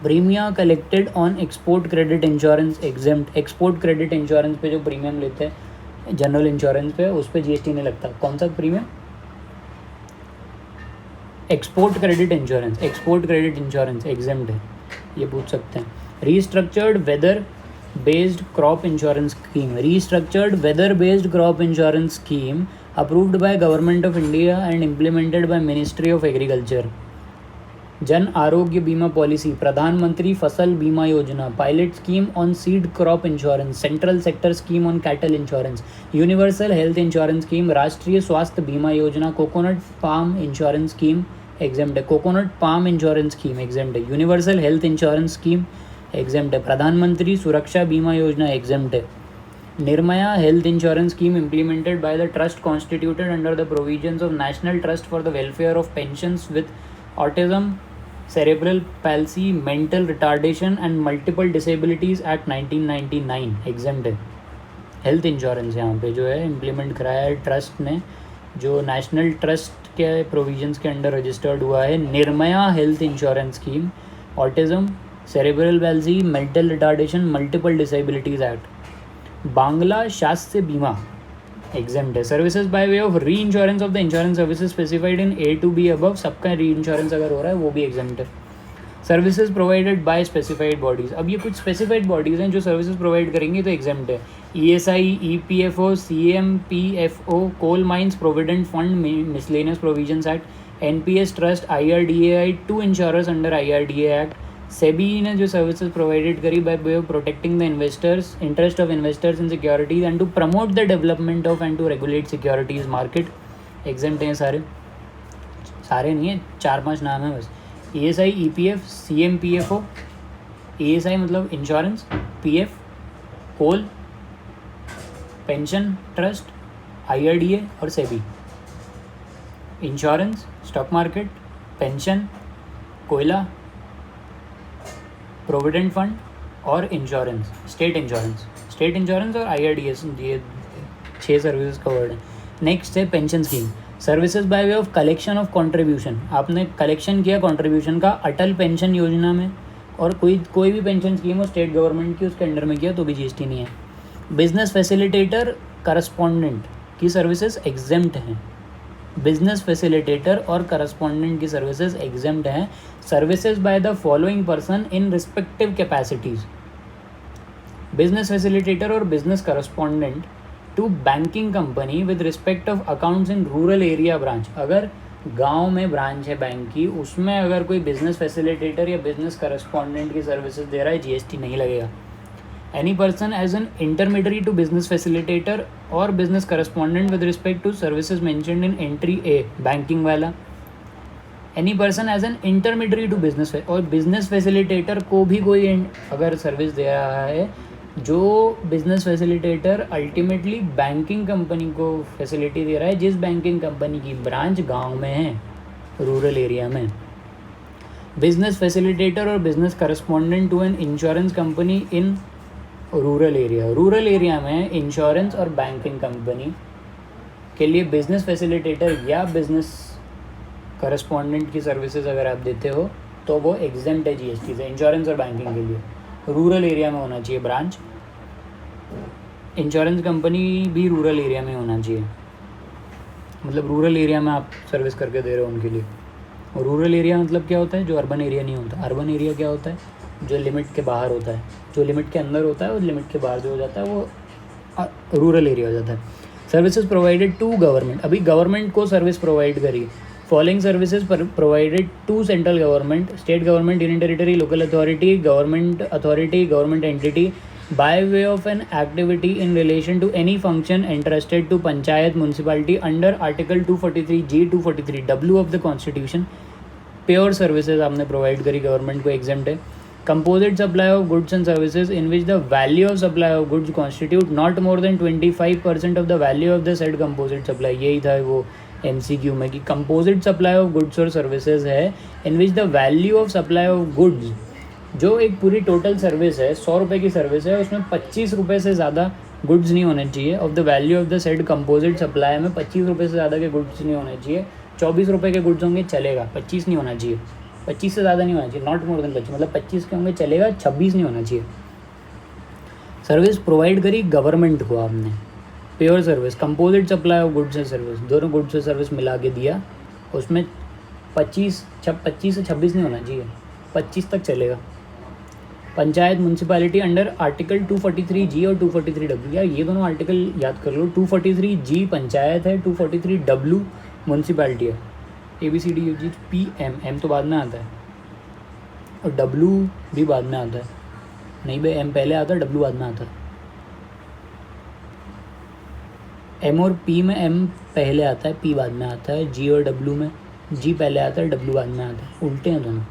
Primia collected on export credit insurance exempt, export credit insurance पे जो प्रीमियम लेते हैं जनरल इंश्योरेंस पे, उस पर GST नहीं लगता। कौन सा premium? Export credit insurance, export credit insurance exempt है, ये पूछ सकते हैं। Restructured weather based crop insurance scheme, restructured weather based crop insurance scheme approved by government of India and implemented by ministry of agriculture. जन आरोग्य बीमा policy, प्रधानमंत्री फसल बीमा योजना, pilot scheme on seed crop insurance, central sector scheme on cattle insurance, universal health insurance scheme, राष्ट्रीय स्वास्थ्य बीमा योजना, coconut palm insurance scheme exempt है, coconut palm insurance scheme exempt है, universal health insurance scheme exempt है, Pradhan Mantri Suraksha Bima Yojana exempt है। Niramaya health insurance scheme implemented by the trust constituted under the provisions of national trust for the welfare of persons with autism, cerebral palsy, mental retardation and multiple disabilities act 1999 exempt है। Health insurance यहाँ पे जो है implement कराया है trust ने, जो national trust के प्रोविजंस के अंडर रजिस्टर्ड हुआ है। Niramaya health insurance scheme, autism, cerebral palsy, mental retardation, multiple disabilities act. Bangla Shasya Bima exempt है. Services by way of reinsurance of the insurance services specified in A to B above, सबका री insurance अगर हो रहा है वो भी एग्जाम्प्ट है. Services provided bye specified bodies, अब ये कुछ स्पेसिफाइड बॉडीज़ हैं जो सर्विसेज प्रोवाइड करेंगी तो एग्जाम्प्ट है. ESI, EPFO, CMPFO, coal mines provident fund, miscellaneous provisions act, NPS trust, IRDAI, 2 insurers under IRDA act. SEBI ने जो सर्विसेज प्रोवाइडेड करी by way of protecting the investors interest of investors in securities and to promote the development of and to regulate securities market, exempt हैं सारे. सारे नहीं है, 4-5 नाम है बस. ESI, EPF, CMPFO. ESI मतलब इंश्योरेंस, PF कोल, पेंशन ट्रस्ट, IRDA और SEBI. Insurance stock market, pension कोयला, प्रोविडेंट फंड और इंश्योरेंस स्टेट इंश्योरेंस और IRDS, ये 6 सर्विसेज कवर्ड है. नेक्स्ट है pension scheme. Services by way of collection of contribution, आपने collection किया कंट्रीब्यूशन का अटल पेंशन योजना में, और कोई भी पेंशन स्कीम हो स्टेट गवर्नमेंट की उसके अंडर में किया तो भी GST नहीं है. बिजनेस फैसिलिटेटर करस्पॉन्डेंट की सर्विसेज एग्जेम्प्ट हैं. बिजनेस फैसिलिटेटर और करस्पॉन्डेंट की सर्विसेज एग्जेम्प्ट हैं. Services by the following person in respective capacities. Business facilitator और business correspondent to banking company with respect of accounts in rural area branch. अगर गांव में branch है bank की, उसमें अगर कोई बिजनेस फैसिलिटेटर या बिजनेस करस्पॉन्डेंट की सर्विसेज दे रहा है GST नहीं लगेगा. Any person as an intermediary to business facilitator और business correspondent with respect to services mentioned in entry A, banking वाला. Any person as an intermediary to business, और बिजनेस फैसिलिटेटर को भी कोई अगर सर्विस दे रहा है, जो business facilitator ultimately banking company को फैसिलिटी दे रहा है जिस बैंकिंग कंपनी की ब्रांच गांव में है, रूरल एरिया में. बिजनेस फैसिलिटेटर और business correspondent to an insurance company in rural area में इंश्योरेंस और बैंकिंग कंपनी के लिए बिजनेस फैसिलिटेटर या बिजनेस करस्पॉन्डेंट की सर्विसेज अगर आप देते हो तो वो एग्जेम्प्ट है GST से. इंश्योरेंस और बैंकिंग के लिए रूरल एरिया में होना चाहिए ब्रांच. इंश्योरेंस कंपनी भी रूरल एरिया में होना चाहिए, मतलब रूरल एरिया में आप सर्विस करके दे रहे हो उनके लिए. और रूरल एरिया मतलब क्या होता है, जो अर्बन एरिया नहीं होता. अर्बन एरिया क्या होता है, जो लिमिट के बाहर होता है. जो लिमिट के अंदर होता है और लिमिट के बाहर जो हो जाता है वो रूरल एरिया हो जाता है. सर्विसेज प्रोवाइडेड टू गवर्नमेंट, अभी गवर्नमेंट को सर्विस प्रोवाइड करी. Following services provided to central government, state government, union territory, local authority, government authority, government entity by way of an activity in relation to any function entrusted to panchayat municipality under article 243G 243W of the constitution. Pure services आपने provide करी government को, exempt है. Composite supply of goods and services in which the value of supply of goods constitute not more than 25% of the value of the said composite supply. यही था वो MCQ में कि composite supply of goods और services है in which the value of supply of goods, जो एक पूरी टोटल सर्विस है 100 रुपये की सर्विस है, उसमें 25 रुपये से ज़्यादा गुड्स नहीं होने चाहिए. Of the value of the said composite supply में 25 रुपये से ज़्यादा के गुड्स नहीं होने चाहिए. 24 रुपये के गुड्स होंगे चलेगा, 25 नहीं होना चाहिए. 25 से ज़्यादा नहीं होना चाहिए, नॉट मोर देन 25, मतलब 25 के होंगे चलेगा, 26 नहीं होना चाहिए. सर्विस प्रोवाइड करी गवर्नमेंट को आपने, pure service. Composite supply of goods and service, दोनों गुड्स और सर्विस मिला के दिया, उसमें 25 से 26 नहीं होना चाहिए, 25 तक चलेगा. Panchayat municipality under article 243G और 243W, यार ये दोनों आर्टिकल याद कर लो. 243G पंचायत है, 243W म्यूनसिपैलिटी है. ABCDUGPM, M तो बाद में आता है और W भी बाद में आता है. नहीं भाई, M पहले आता है, W बाद में आता है. M और P में M पहले आता है, P बाद में आता है. G और W में G पहले आता है, W बाद में आता है. उल्टे हैं दोनों.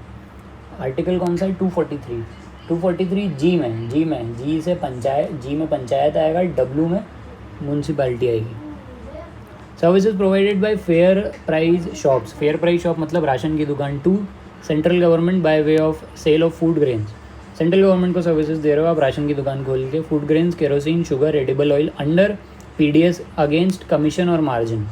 आर्टिकल कौन सा है, 243 G से पंचायत, G में पंचायत आएगा, W में म्यूनसिपैलिटी आएगी. Services provided by fair price shops, fair price shop मतलब राशन की दुकान. To central government by way of sale of food grains, central government को सर्विसेज दे रहे हो आप राशन की दुकान खोल के. Food grains, kerosene, sugar, edible oil under PDS against commission और margin.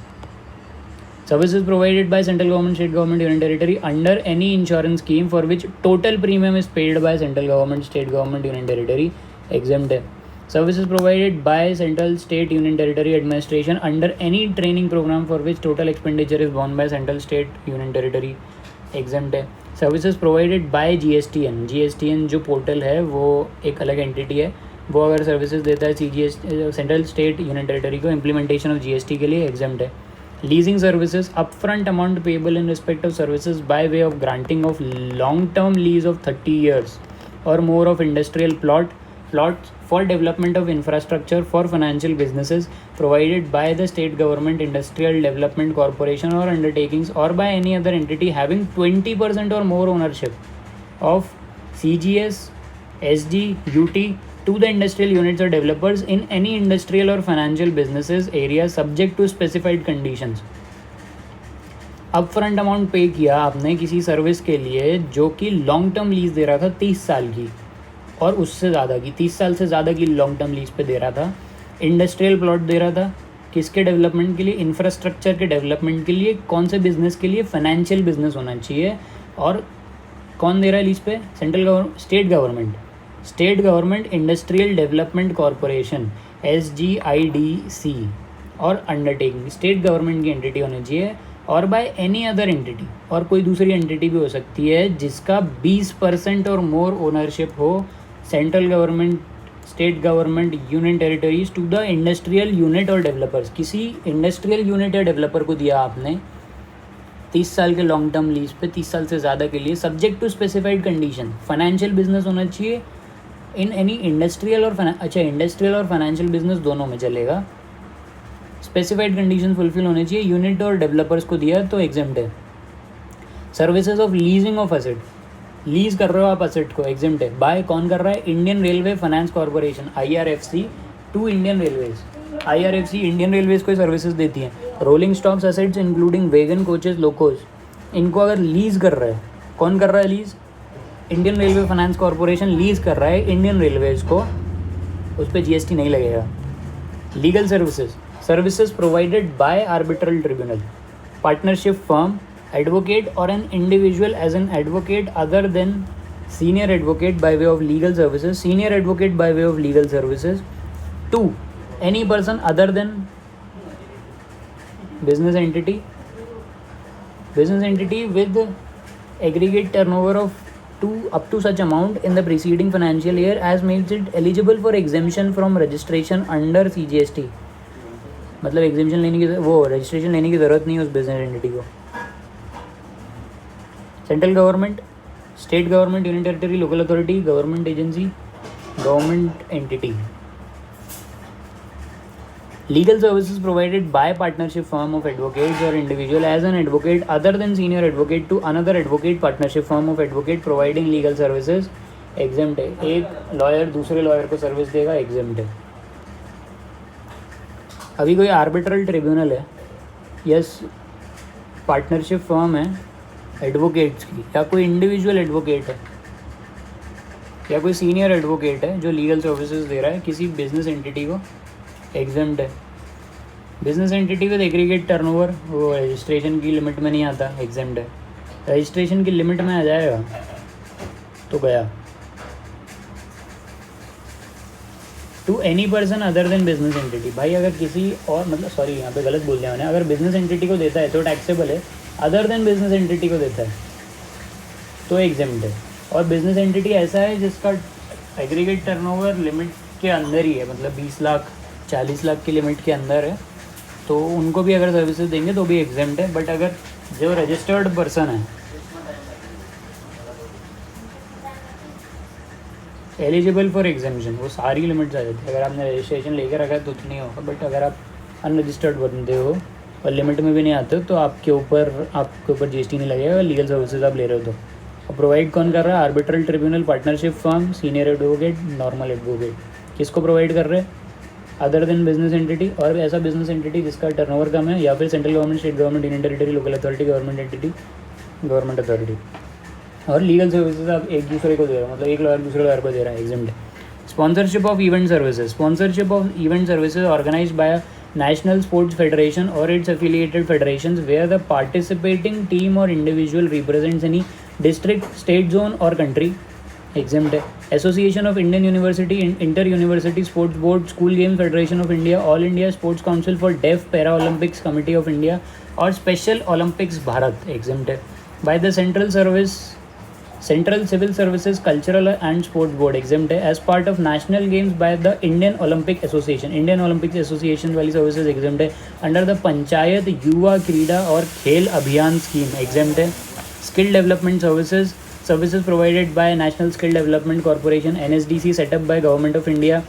Services provided by central government, state government, union territory under any insurance scheme for which total premium is paid by central government, state government, union territory, exempt है. Services provided by central, state, union, territory administration under any training program for which total expenditure is borne by central, state, union, territory exempt है. Services provided bye GSTN जो portal है वो एक अलग entity है. वो अगर सर्विसेज देता है सेंट्रल, स्टेट, यूनियन टेरिटरी को इम्प्लीमेंटेशन ऑफ GST के लिए एग्जाम्प्ट है. Leasing services upfront amount payable in respect of services by way of granting of long term lease of 30 years और more of industrial plots for development of infrastructure for financial businesses provided by the state government, industrial development corporation or undertakings or by any other entity having 20% or more ownership of CGS, SG, UT to the industrial units or developers in any industrial or financial businesses area subject to specified conditions. Upfront amount पे किया आपने किसी service के लिए जो कि long term lease दे रहा था 30 साल की और उससे ज़्यादा की 30 साल से ज़्यादा की लॉन्ग टर्म लीज पे दे रहा था. इंडस्ट्रियल प्लॉट दे रहा था किसके डेवलपमेंट के लिए, इंफ्रास्ट्रक्चर के डेवलपमेंट के लिए. कौन से बिज़नेस के लिए, फाइनेंशियल बिजनेस होना चाहिए. और कौन दे रहा है लीज पे, state government industrial development corporation SGIDC और अंडरटेकिंग स्टेट गवर्नमेंट की एंटिटी होनी चाहिए. और बाय एनी अदर एंटिटी, और कोई दूसरी एंटिटी भी हो सकती है जिसका 20% और मोर ओनरशिप हो central government, state government, union territories to the industrial unit और डेवलपर्स. किसी इंडस्ट्रियल यूनिट या डेवलपर को दिया आपने 30 साल के लॉन्ग टर्म लीज पे 30 साल से ज़्यादा के लिए subject to specified condition. Financial business होना चाहिए इन एनी इंडस्ट्रियल और इंडस्ट्रियल और फाइनेंशियल बिजनेस दोनों में चलेगा. स्पेसिफाइड कंडीशन फुलफिल होने चाहिए. यूनिट और डेवलपर्स को दिया तो एग्जेम्प्ट है. Services of leasing of asset, lease कर रहे हो आप असेट को, एग्जेम्प्ट है. बाय कौन कर रहा है, Indian Railway Finance Corporation IRFC to Indian Railways. IRFC Indian Railways को सर्विसेज देती है. Rolling stocks assets including wagon, coaches, locos, इनको अगर लीज कर रहा है, कौन कर रहा है lease, Indian Railway Finance corporation lease कर रहा है इंडियन रेलवेज को, उस पर GST नहीं लगेगा. Legal services provided bye arbitral tribunal, partnership firm, advocate or an individual as an advocate other than senior advocate by way of legal services, senior advocate by way of legal services. 2. Any person other than business entity with aggregate turnover of up to such amount in the preceding financial year as makes it eligible for exemption from registration under CGST. मतलब exemption लेने की registration लेने की ज़रूरत नहीं है उस business entity को. Central government, state government, union territory, local authority, government agency, government entity. Legal services provided by partnership firm of advocates और individual as an advocate other than senior advocate to another advocate, partnership firm of advocate providing legal services exempt है. एक lawyer दूसरे lawyer को service देगा, exempt है. अभी कोई arbitral tribunal है, यस पार्टनरशिप फर्म है एडवोकेट्स की, या कोई इंडिविजुअल एडवोकेट है या कोई सीनियर एडवोकेट है जो लीगल सर्विसेज दे रहा है किसी बिजनेस एंटिटी को, एग्जेम्प्ट है. Business entity with aggregate turnover वो रजिस्ट्रेशन की लिमिट में नहीं आता, एग्जेम्प्ट है. रजिस्ट्रेशन की लिमिट में आ जाएगा तो गया. To any person other than business entity, भाई अगर किसी और मतलब सॉरी यहाँ पे गलत बोल दिया मैंने, अगर बिजनेस एंटिटी को देता है तो टैक्सेबल है, अदर देन बिजनेस एंटिटी को देता है तो एग्जेम्प्ट है. और बिजनेस एंटिटी ऐसा है जिसका एग्रीगेट टर्नओवर लिमिट के अंदर ही है, मतलब 20 लाख 40 लाख की लिमिट के अंदर है, तो उनको भी अगर सर्विसेज देंगे तो भी एग्जेम्प्ट है. बट अगर जो रजिस्टर्ड पर्सन है एलिजिबल फॉर एग्जामिशन, वो सारी लिमिट्स आ जाती है. अगर आपने रजिस्ट्रेशन लेकर रखा है तो नहीं होगा, बट अगर आप अनरजिस्टर्ड बंदे हो और लिमिट में भी नहीं आते हो तो आपके ऊपर GST नहीं लगेगा. लीगल सर्विसेज आप ले रहे हो तो. और प्रोवाइड कौन कर रहा है, arbitral tribunal, partnership firm, senior advocate, normal advocate. किसको प्रोवाइड कर रहे हैं, अदर देन बिजनेस एंटिटी, और ऐसा बिजनेस एंटिटी जिसका टर्नओवर कम है, या फिर central government, state government, union territory, local authority, government entity, government authority. और लीगल सर्विसेज आप एक दूसरे को दे रहे हो, मतलब एक लॉयर दूसरे लॉयर को दे रहा है, एग्जेम्प्ट है. Sponsorship of event services organised by National Sports Federation or its affiliated federations where the participating team or individual represents any district, state, zone or country. Exempt है. Association of Indian university, inter university sports board, school games federation of India, all India sports council for deaf, para Olympics committee of India और special Olympics Bharat. Exempt है. By the central civil services cultural and sports board. Exempt है. As part of national games by the Indian Olympic Association, Indian Olympic Association वाली services. Exempt है. Under the Panchayat Yuva Krida और खेल अभियान scheme. Exempt है. Skill development services provided by National Skill Development Corporation NSDC, set up by Government of India.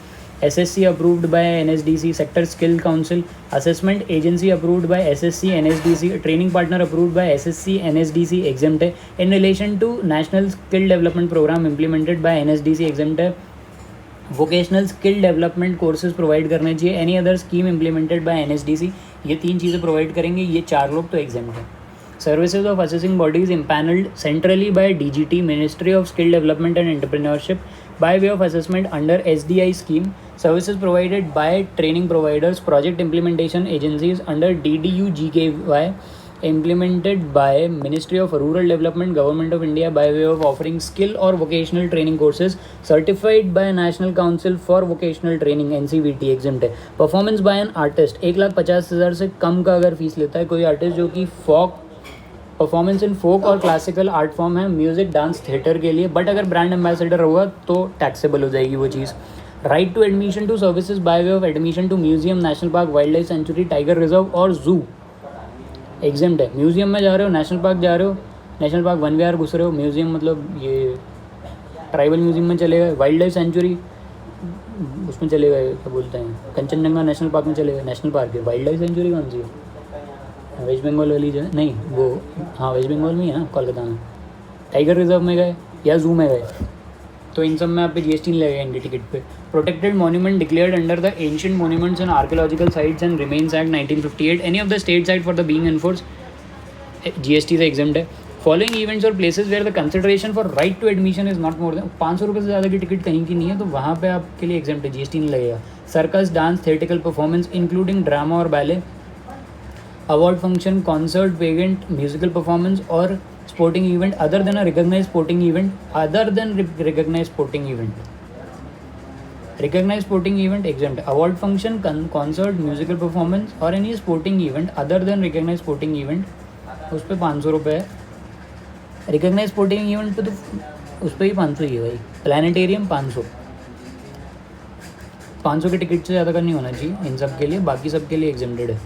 SSC approved by NSDC, Sector Skill Council. Assessment agency approved by SSC NSDC, training partner approved by SSC NSDC. Exempt है. In relation to National Skill Development Program implemented by NSDC. Exempt है. Vocational skill development courses provide करने चाहिए. Any other scheme implemented bye NSDC. ये 3 चीज़ें provide करेंगे. ये 4 लोग तो एग्जाम्प्ट है. Services of assessing bodies impaneled centrally by DGT, Ministry of Skill Development and Entrepreneurship, by way of assessment under SDI scheme. Services provided by training providers, project implementation agencies under DDU-GKY, implemented by Ministry of Rural Development, Government of India, by way of offering skill or vocational training courses certified by National Council for Vocational Training NCVT. Exempt है. Performance by an artist. 1,50,000 से कम का अगर fees लेता है कोई artist जो कि performance in फोक और क्लासिकल आर्ट फॉर्म है, म्यूजिक, डांस, थिएटर के लिए, बट अगर ब्रांड एम्बेसडर होगा तो टैक्सेबल हो जाएगी वो चीज़. Right to admission to services by way of admission to museum, national park, wild life sanctuary, tiger reserve और जू. एग्जाम्प्ट है. म्यूजियम में जा रहे हो, नेशनल पार्क जा रहे हो, नेशनल पार्क 1 विहार घुस रहे हो, म्यूजियम मतलब ये ट्राइबल म्यूजियम में चले गए, वाइल्ड लाइफ सेंचुरी उसमें चले गए, क्या बोलते हैं, कंचनजंगा नेशनल पार्क में चले गए. नेशनल पार्क है, वाइल्ड लाइफ सेंचुरी कौन सी है? वेस्ट बंगाल वाली जो नहीं वो, हाँ वेस्ट बंगाल में ही है ना, कोलकाता में. टाइगर रिजर्व में गए या जू में गए, तो इन सब में आप पे GST नहीं लगेगा टिकट पे. Protected monument declared under the ancient monuments and archaeological sites and remains act 1958. Any of the state site for the being enforce GST से एग्जाम्प्ट है. फॉलोइंग इवेंट्स और places where the consideration for right to admission is not more than 500 रुपये से ज़्यादा की ticket कहीं की नहीं है, तो वहाँ पे आपके लिए एग्जाम्प्ट है, GST नहीं लगेगा. Circus, dance, theatrical performance including drama और ballet, award function, concert, pageant, musical performance और sporting event other than recognise sporting event, recognise sporting event. Exempt. Award function, concert, musical performance और any sporting event other than recognise sporting event, उस पर 500 रुपये है. Recognise sporting event पे तो उस पर ही 500 ही है भाई. प्लानिटेरियम 500 के टिकट से ज़्यादा का नहीं होना चाहिए इन सब के लिए, बाकी सब के लिए एग्जेम्प्टेड है.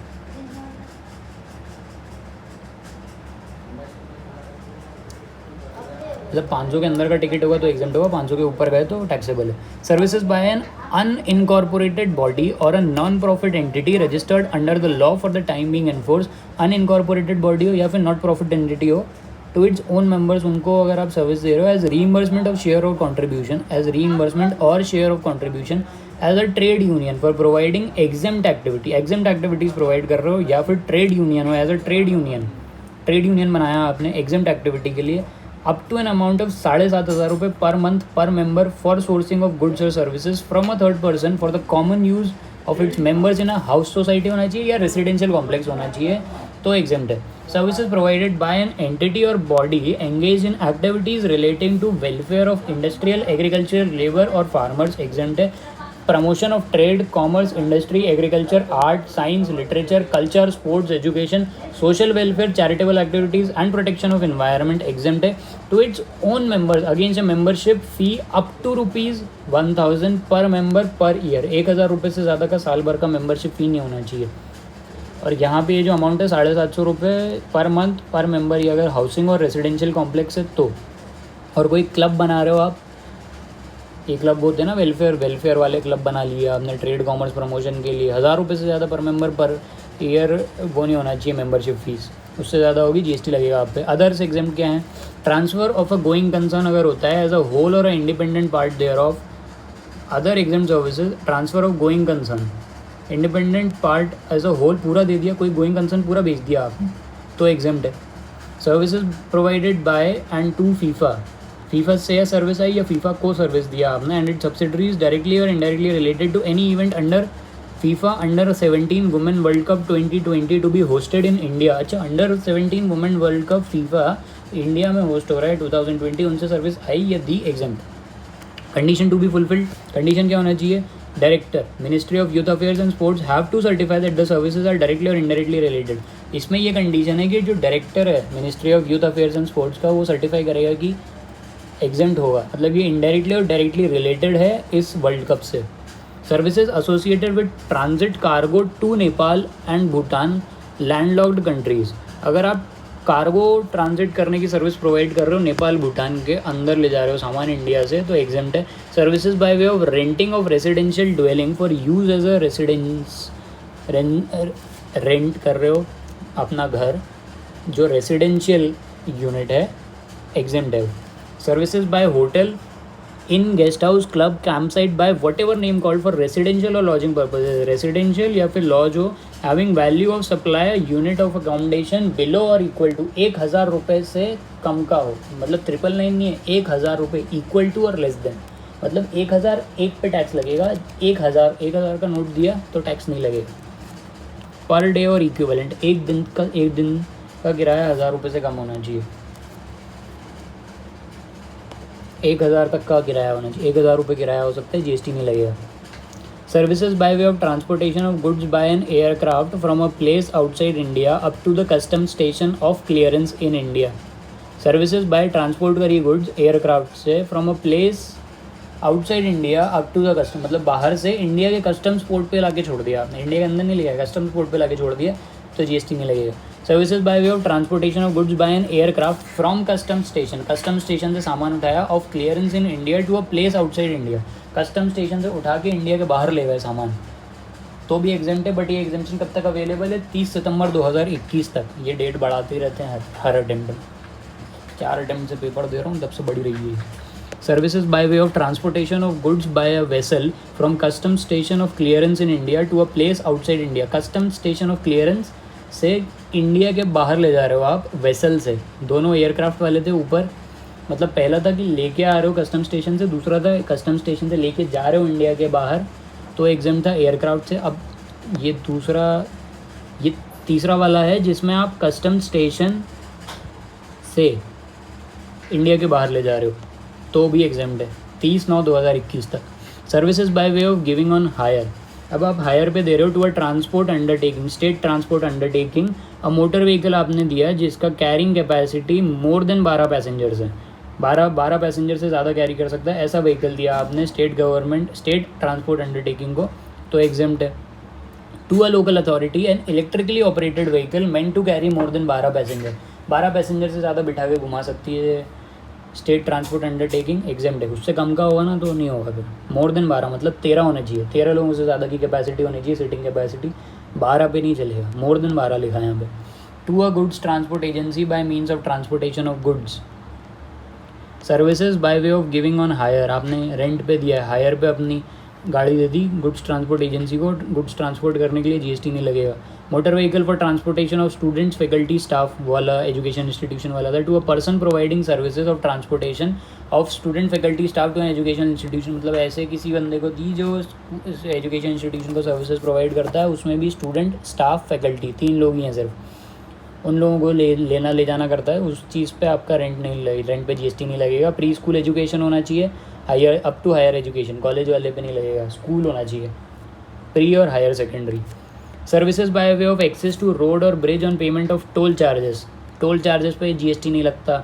मतलब 500 के अंदर का टिकट होगा तो एग्जाम्प्ट होगा, 500 के ऊपर गए तो टैक्सेबल है. Services by an unincorporated body और a non profit entity registered under the law for the time being enforce. Unincorporated body हो या फिर नॉट प्रॉफिट एंटिटी हो, टू इट्स ओन मेंबर्स, उनको अगर आप सर्विस दे रहे हो एज रीइंबर्समेंट ऑफ शेयर और contribution, as a trade union for providing exempt activities provide कर रहे हो, या फिर ट्रेड यूनियन हो एज अ ट्रेड यूनियन बनाया आपने एग्जेम्प्ट एक्टिविटी के लिए, up to an amount of 7,500 रुपये per month per member for sourcing of goods और services from a third person for the common use of its members in a house society होना चाहिए या residential complex होना चाहिए, तो exempt है. Services provided by an entity और body engage in activities relating to welfare of industrial, agriculture, labour और farmers, exempt है. Promotion of trade, commerce, industry, agriculture, art, science, literature, culture, sports, education, social welfare, charitable activities and protection of environment, exempt है. To its own members against a membership fee up to ₹1,000 per member per year. 1,000 रुपये से ज़्यादा का साल भर का membership फ़ी नहीं होना चाहिए. और यहाँ पे ये जो अमाउंट है 750 रुपये पर मंथ पर मेंबर, ये अगर हाउसिंग और रेसिडेंशियल कॉम्प्लेक्स है तो. और कोई क्लब बना रहे हो आप, ये क्लब होते हैं ना वेलफेयर वाले क्लब बना लिए आपने ट्रेड कॉमर्स प्रमोशन के लिए, 1,000 रुपये से ज़्यादा पर मेंबर पर ईयर वो नहीं होना चाहिए मेंबरशिप फीस, उससे ज़्यादा होगी GST लगेगा आप पे. अदर्स एग्जाम्प्ट क्या हैं? Transfer of a going concern अगर होता है एज अ होल और a independent part thereof. Other exempt services, transfer of going concern, independent part as a whole पूरा दे दिया, कोई गोइंग कंसर्न पूरा बेच दिया आपने, तो एग्जाम्प्ट है. Services provided by and to FIFA से या सर्विस आई या फीफा को सर्विस दिया आपने एंड इट सब्सिडरीज डायरेक्टली और indirectly related to any event under FIFA under 17 women World cup 2020 to be hosted in India. अच्छा, under 17 women World Cup FIFA India में होस्ट हो रहा है 2020, उनसे सर्विस आई या दी, exempt. Condition to be fulfilled, condition क्या होना चाहिए, director ministry of youth affairs and sports have to certify that the services are directly और इनडायरेक्टली रिलेटेड। इसमें ये कंडीशन है कि जो डायरेक्टर है ministry of youth affairs and sports का, वो सर्टिफाई करेगा कि एग्जेम्प्ट होगा, मतलब ये इनडायरेक्टली और डायरेक्टली रिलेटेड है इस वर्ल्ड कप से। Services associated with transit cargo to Nepal and Bhutan landlocked countries, अगर आप कार्गो ट्रांजिट करने की सर्विस प्रोवाइड कर रहे हो नेपाल भूटान के अंदर ले जा रहे हो सामान इंडिया से, तो एग्जेम्प्ट है। Services by way of renting of residential dwelling for use as a residence, rent कर रहे हो अपना घर जो रेसिडेंशियल यूनिट है, एग्जेम्प्ट है। Services by hotel in guest house club camp site by whatever name called for residential और lodging purpose, residential या फिर लॉज हो, having value of supply unit of accommodation below और equal to 1,000 रुपये से कम का हो, मतलब 999 नहीं है, 1,000 रुपये, इक्वल टू और लेस देन, मतलब 1,000 एक पे टैक्स लगेगा, 1,000 का नोट दिया तो टैक्स नहीं लगेगा। पर डे और इक्विवेलेंट, एक दिन का किराया 1,000 रुपये से कम होना चाहिए, 1,000 तक का किराया होना चाहिए, 1,000 रुपये किराया हो सकता है, जीएसटी नहीं लगेगा। Services by way of transportation of goods by an aircraft from a place outside India up to the custom station of clearance in India. Services by transport करी गुड्स एयरक्राफ्ट से from a place outside India up to the custom, मतलब बाहर से India के customs port पे लाके छोड़ दिया आपने, इंडिया के अंदर नहीं लिया, कस्टम्स पोर्ट पे लाके छोड़ दिया तो जीएसटी नहीं लगेगा। Services by way of transportation of goods by an aircraft from custom station से सामान उठाया of clearance in India to a place outside India, custom station से उठा के इंडिया के बाहर ले गए सामान, तो भी एग्जेम्प्ट है। बट ये एग्जेम्पशन कब तक अवेलेबल है, 30 सितंबर 2021 तक। ये डेट बढ़ाते रहते हैं हर अटेम्प्ट में, 4 अटेम्प्ट से पेपर दे रहा हूँ तब से बढ़ी रही है। Services by way of transportation of goods by a vessel from custom station of clearance in India to a place outside India, custom station of clearance से इंडिया के बाहर ले जा रहे हो आप वेसल से, दोनों एयरक्राफ्ट वाले थे ऊपर, मतलब पहला था कि लेके आ रहे हो कस्टम स्टेशन से, दूसरा था कस्टम स्टेशन से लेके जा रहे हो इंडिया के बाहर, तो एग्जाम था एयरक्राफ्ट से। अब ये तीसरा वाला है जिसमें आप कस्टम स्टेशन से इंडिया के बाहर ले जा रहे हो, तो भी एग्जाम्प्ट है 30/9/2021 तक। Services by way of giving on hire, अब आप हायर पे दे रहे हो to a transport undertaking, state transport undertaking, a motor vehicle आपने दिया जिसका carrying capacity more than 12 passengers है, 12 पैसेंजर से ज़्यादा कैरी कर सकता है, ऐसा व्हीकल दिया आपने स्टेट ट्रांसपोर्ट अंडरटेकिंग को, तो एग्जाम्प्ट है। To a local authority an electrically operated vehicle meant to carry more than 12 passenger, 12 passenger से ज़्यादा बिठा के घुमा सकती है स्टेट ट्रांसपोर्ट अंडरटेकिंग, एग्जाम्प्ट है। उससे कम का होगा ना तो नहीं होगा, फिर मोर देन 12 मतलब 13 होना चाहिए, 13 लोगों से ज़्यादा की कैपेसिटी होनी चाहिए सीटिंग कैपेसिटी, 12 पे नहीं चलेगा, मोर देन 12 लिखा है यहाँ पे। To a goods transport agency by means of transportation of goods. Services by way of giving on hire, आपने रेंट पे दिया है, हायर पे अपनी गाड़ी दे दी गुड्स ट्रांसपोर्ट एजेंसी को, गुड्स ट्रांसपोर्ट करने के लिए जीएसटी नहीं लगेगा। Motor vehicle for transportation of students faculty staff वाला एजुकेशन इंस्टीट्यूशन वाला था। To a person providing services of transportation of student faculty staff to an education institution, मतलब ऐसे किसी बंदे को दी जो एजुकेशन इंस्टीट्यूशन को सर्विसेज प्रोवाइड करता है, उसमें भी स्टूडेंट स्टाफ फैकल्टी 3 लोग ही हैं सिर्फ, उन लोगों को ले जाना करता है, उस चीज़ पे आपका रेंट पे जीएसटी नहीं लगेगा। प्री स्कूल एजुकेशन होना चाहिए, higher up to higher education, college वाले पे नहीं लगेगा, स्कूल होना चाहिए, प्री और higher secondary. Services by way of access to road और bridge on payment of toll charges पे जीएसटी नहीं लगता।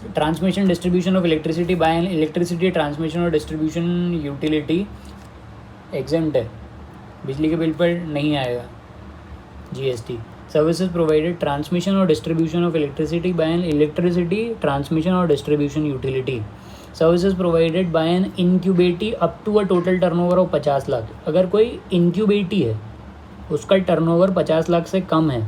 Transmission distribution of electricity by an electricity transmission और डिस्ट्रीब्यूशन यूटिलिटी, एग्जेम्प्ट है, बिजली के बिल पर नहीं आएगा जीएसटी। सर्विसेज प्रोवाइडेड ट्रांसमिशन और distribution of electricity by an electricity transmission और distribution utility. Services provided by an incubatee up to a total turnover of 50 lakh, अगर कोई इनक्यूबेटी है उसका टर्नओवर 50 लाख से कम है,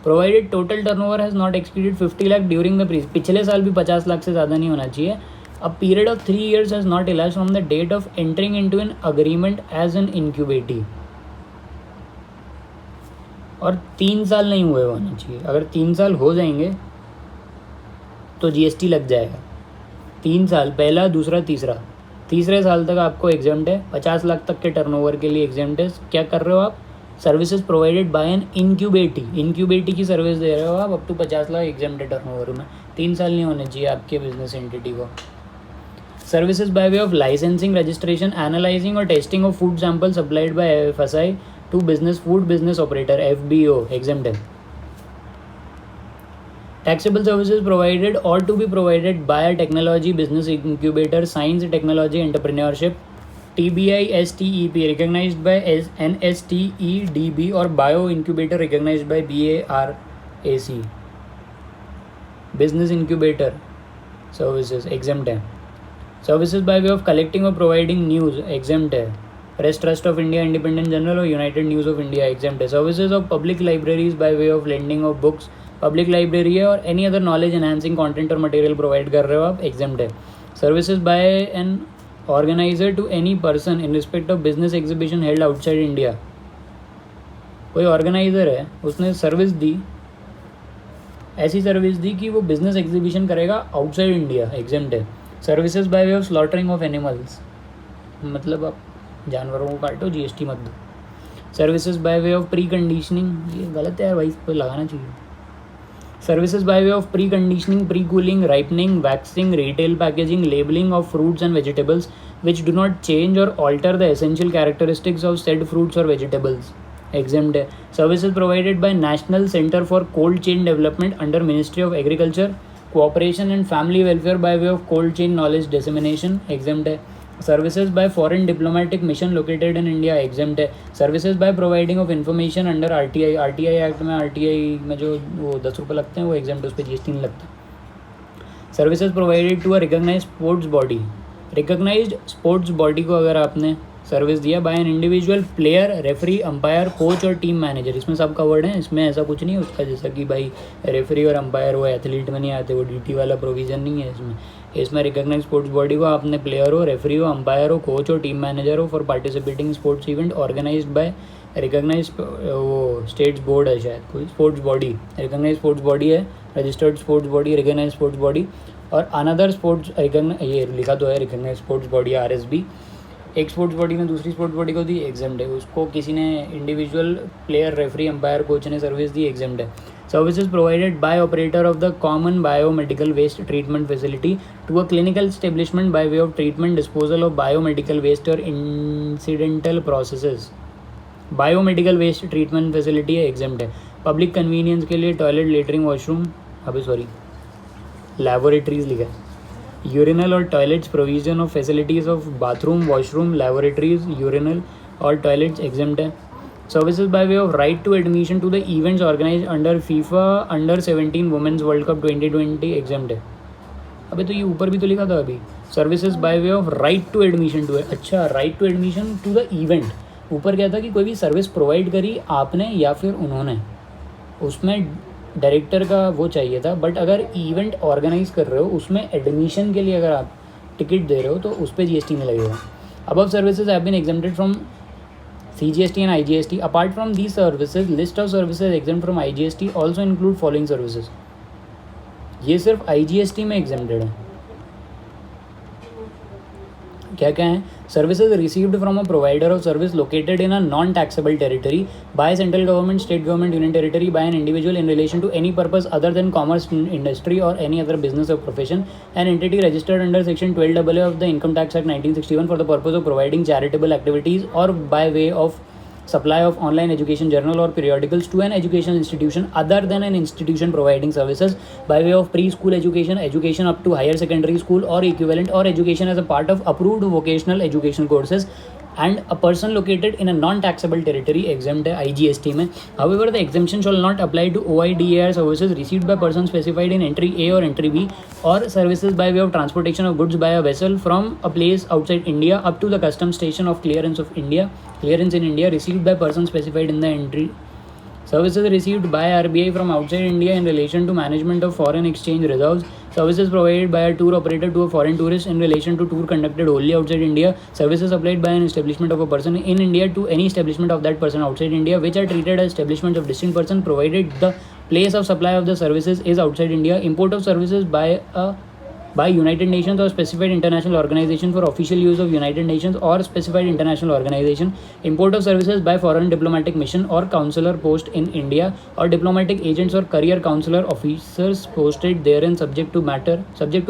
provided total turnover has not exceeded 50 lakh during the पिछले साल भी 50 लाख से ज़्यादा नहीं होना चाहिए। A period of 3 years has not elapsed from the date of entering into an agreement as an incubatee, और 3 साल नहीं हुए होना चाहिए, अगर 3 साल हो जाएंगे तो जीएसटी लग जाएगा। 3 साल, पहला दूसरा तीसरे साल तक आपको एग्जाम्प्ट है, 50 लाख तक के टर्नओवर के लिए एग्जाम्प्ट है। क्या कर रहे हो आप, सर्विसेज प्रोवाइडेड बाय एन इनक्यूबेटी की सर्विस दे रहे हो आप अप टू 50 लाख एग्जाम्प्ट है टर्नओवर में, 3 साल नहीं होने चाहिए आपके बिजनेस एंटिटी को। Services by way of licensing, registration, analyzing or testing of food samples supplied by FSI to business food business operator FBO exempted. Taxable services provided or to be provided by a technology business incubator, science technology entrepreneurship, TBI STEP recognized by NSTEDB or bio incubator recognized by BARAC. Business incubator services exempt है. Services by way of collecting or providing news exempt है. Press Trust of India, Independent Journal or United News of India exempt है. Services of public libraries by way of lending of books, public library है और any other knowledge enhancing content और material provide कर रहे हो आप exempt है. Services by an organiser to any person in respect of business exhibition held outside India. कोई organiser है, उसने सर्विस दी, ऐसी सर्विस दी कि वो बिजनेस एग्जीबिशन करेगा आउटसाइड इंडिया, exempt है. Services by way of slaughtering of animals, मतलब आप जानवरों को काटो, GST मत दो. Services by way of pre conditioning, ये गलत है भाई, इस पर लगाना चाहिए. Services by way of preconditioning, pre-cooling, ripening, waxing, retail packaging, labeling of fruits and vegetables which do not change or alter the essential characteristics of said fruits or vegetables, exempt है. Services provided by National Center for Cold Chain Development under Ministry of Agriculture, Cooperation and Family Welfare by way of cold chain knowledge dissemination, exempt है. Services by foreign diplomatic mission located in India, exempt है. Services by providing of information under RTI act में, RTI में जो वो 10 रुपये लगते हैं वो exempt, उस पर GST नहीं लगता. Services provided to a recognized sports body, recognized sports body को अगर आपने सर्विस दिया by an individual player, referee, umpire, coach और टीम मैनेजर, इसमें सब कवर्ड है, इसमें ऐसा कुछ नहीं है उसका जैसा कि भाई रेफरी और अंपायर वो एथलीट में नहीं आते, वो DT वाला प्रोविज़न नहीं है इसमें रिकॉग्नाइज स्पोर्ट्स बॉडी को आपने प्लेयर हो, रेफरी हो, अंपायर हो, कोच हो, टीम मैनेजर हो for participating sports event organised by recognise वो स्टेट्स बोर्ड है शायद, कोई sports body, recognise sports body है, registered sports body, recognise sports body और अनदर स्पोर्ट्स ये लिखा तो है रिकॉग्नाइज स्पोर्ट्स बॉडी RSB. एक स्पोर्ट्स बॉडी ने दूसरी स्पोर्ट्स बॉडी को दी, exempt है. उसको किसी ने individual player, referee, umpire, coach ने सर्विस दी, exempt है. Services provided by operator of the common biomedical waste treatment facility to a clinical establishment by way of treatment disposal of biomedical waste और incidental processes. Biomedical waste treatment facility है, exempt है. Public convenience के लिए toilet, latrine, washroom, laboratories लिखा है. Urinal और toilets, provision of facilities of bathroom, washroom, laboratories, urinal और toilets, exempt है. Services by way of right to admission to the events organise under FIFA under 17 women's world cup 2020, exempt है. अबे तो ये ऊपर भी तो लिखा था अभी, services by way of right to admission to, अच्छा right to admission to the event. ऊपर क्या था कि कोई भी सर्विस प्रोवाइड करी आपने या फिर उन्होंने, उसमें डायरेक्टर का वो चाहिए था. बट अगर इवेंट ऑर्गेनाइज कर रहे हो उसमें एडमिशन के लिए अगर आप टिकट दे रहे हो तो उस पर GST नहीं लगेगा. Above services have been exempted from CGST and IGST. Apart from these services, list of services exempt from IGST also include following services. ये सिर्फ IGST में exempted है. क्या क्या है? Services received from a provider of service located in a non taxable territory by central government, state government, union territory, by an individual in relation to any purpose other than commerce, industry और any other business और profession, an entity registered under section 12AA of the income tax act 1961 for the purpose of providing charitable activities और by way of supply of online education journal or periodicals to an educational institution other than an institution providing services by way of preschool education, education up to higher secondary school or equivalent, or education as a part of approved vocational education courses, and a person located in a non-taxable territory, exempt है IGST में. However, the exemption shall not apply to OIDAR services received by persons specified in entry A or entry B, or services by way of transportation of goods by a vessel from a place outside India up to the customs station of clearance in India received by persons specified in the entry. Services received by RBI from outside India in relation to management of foreign exchange reserves. Services provided by a tour operator to a foreign tourist in relation to tour conducted wholly outside India. Services supplied by an establishment of a person in India to any establishment of that person outside India, which are treated as establishments of distinct person provided the place of supply of the services is outside India. Import of services by United Nations or specified international organization for official use of United Nations or specified international organization. Import of services by foreign diplomatic mission or consular post in India, or diplomatic agents or career consular officers posted therein subject to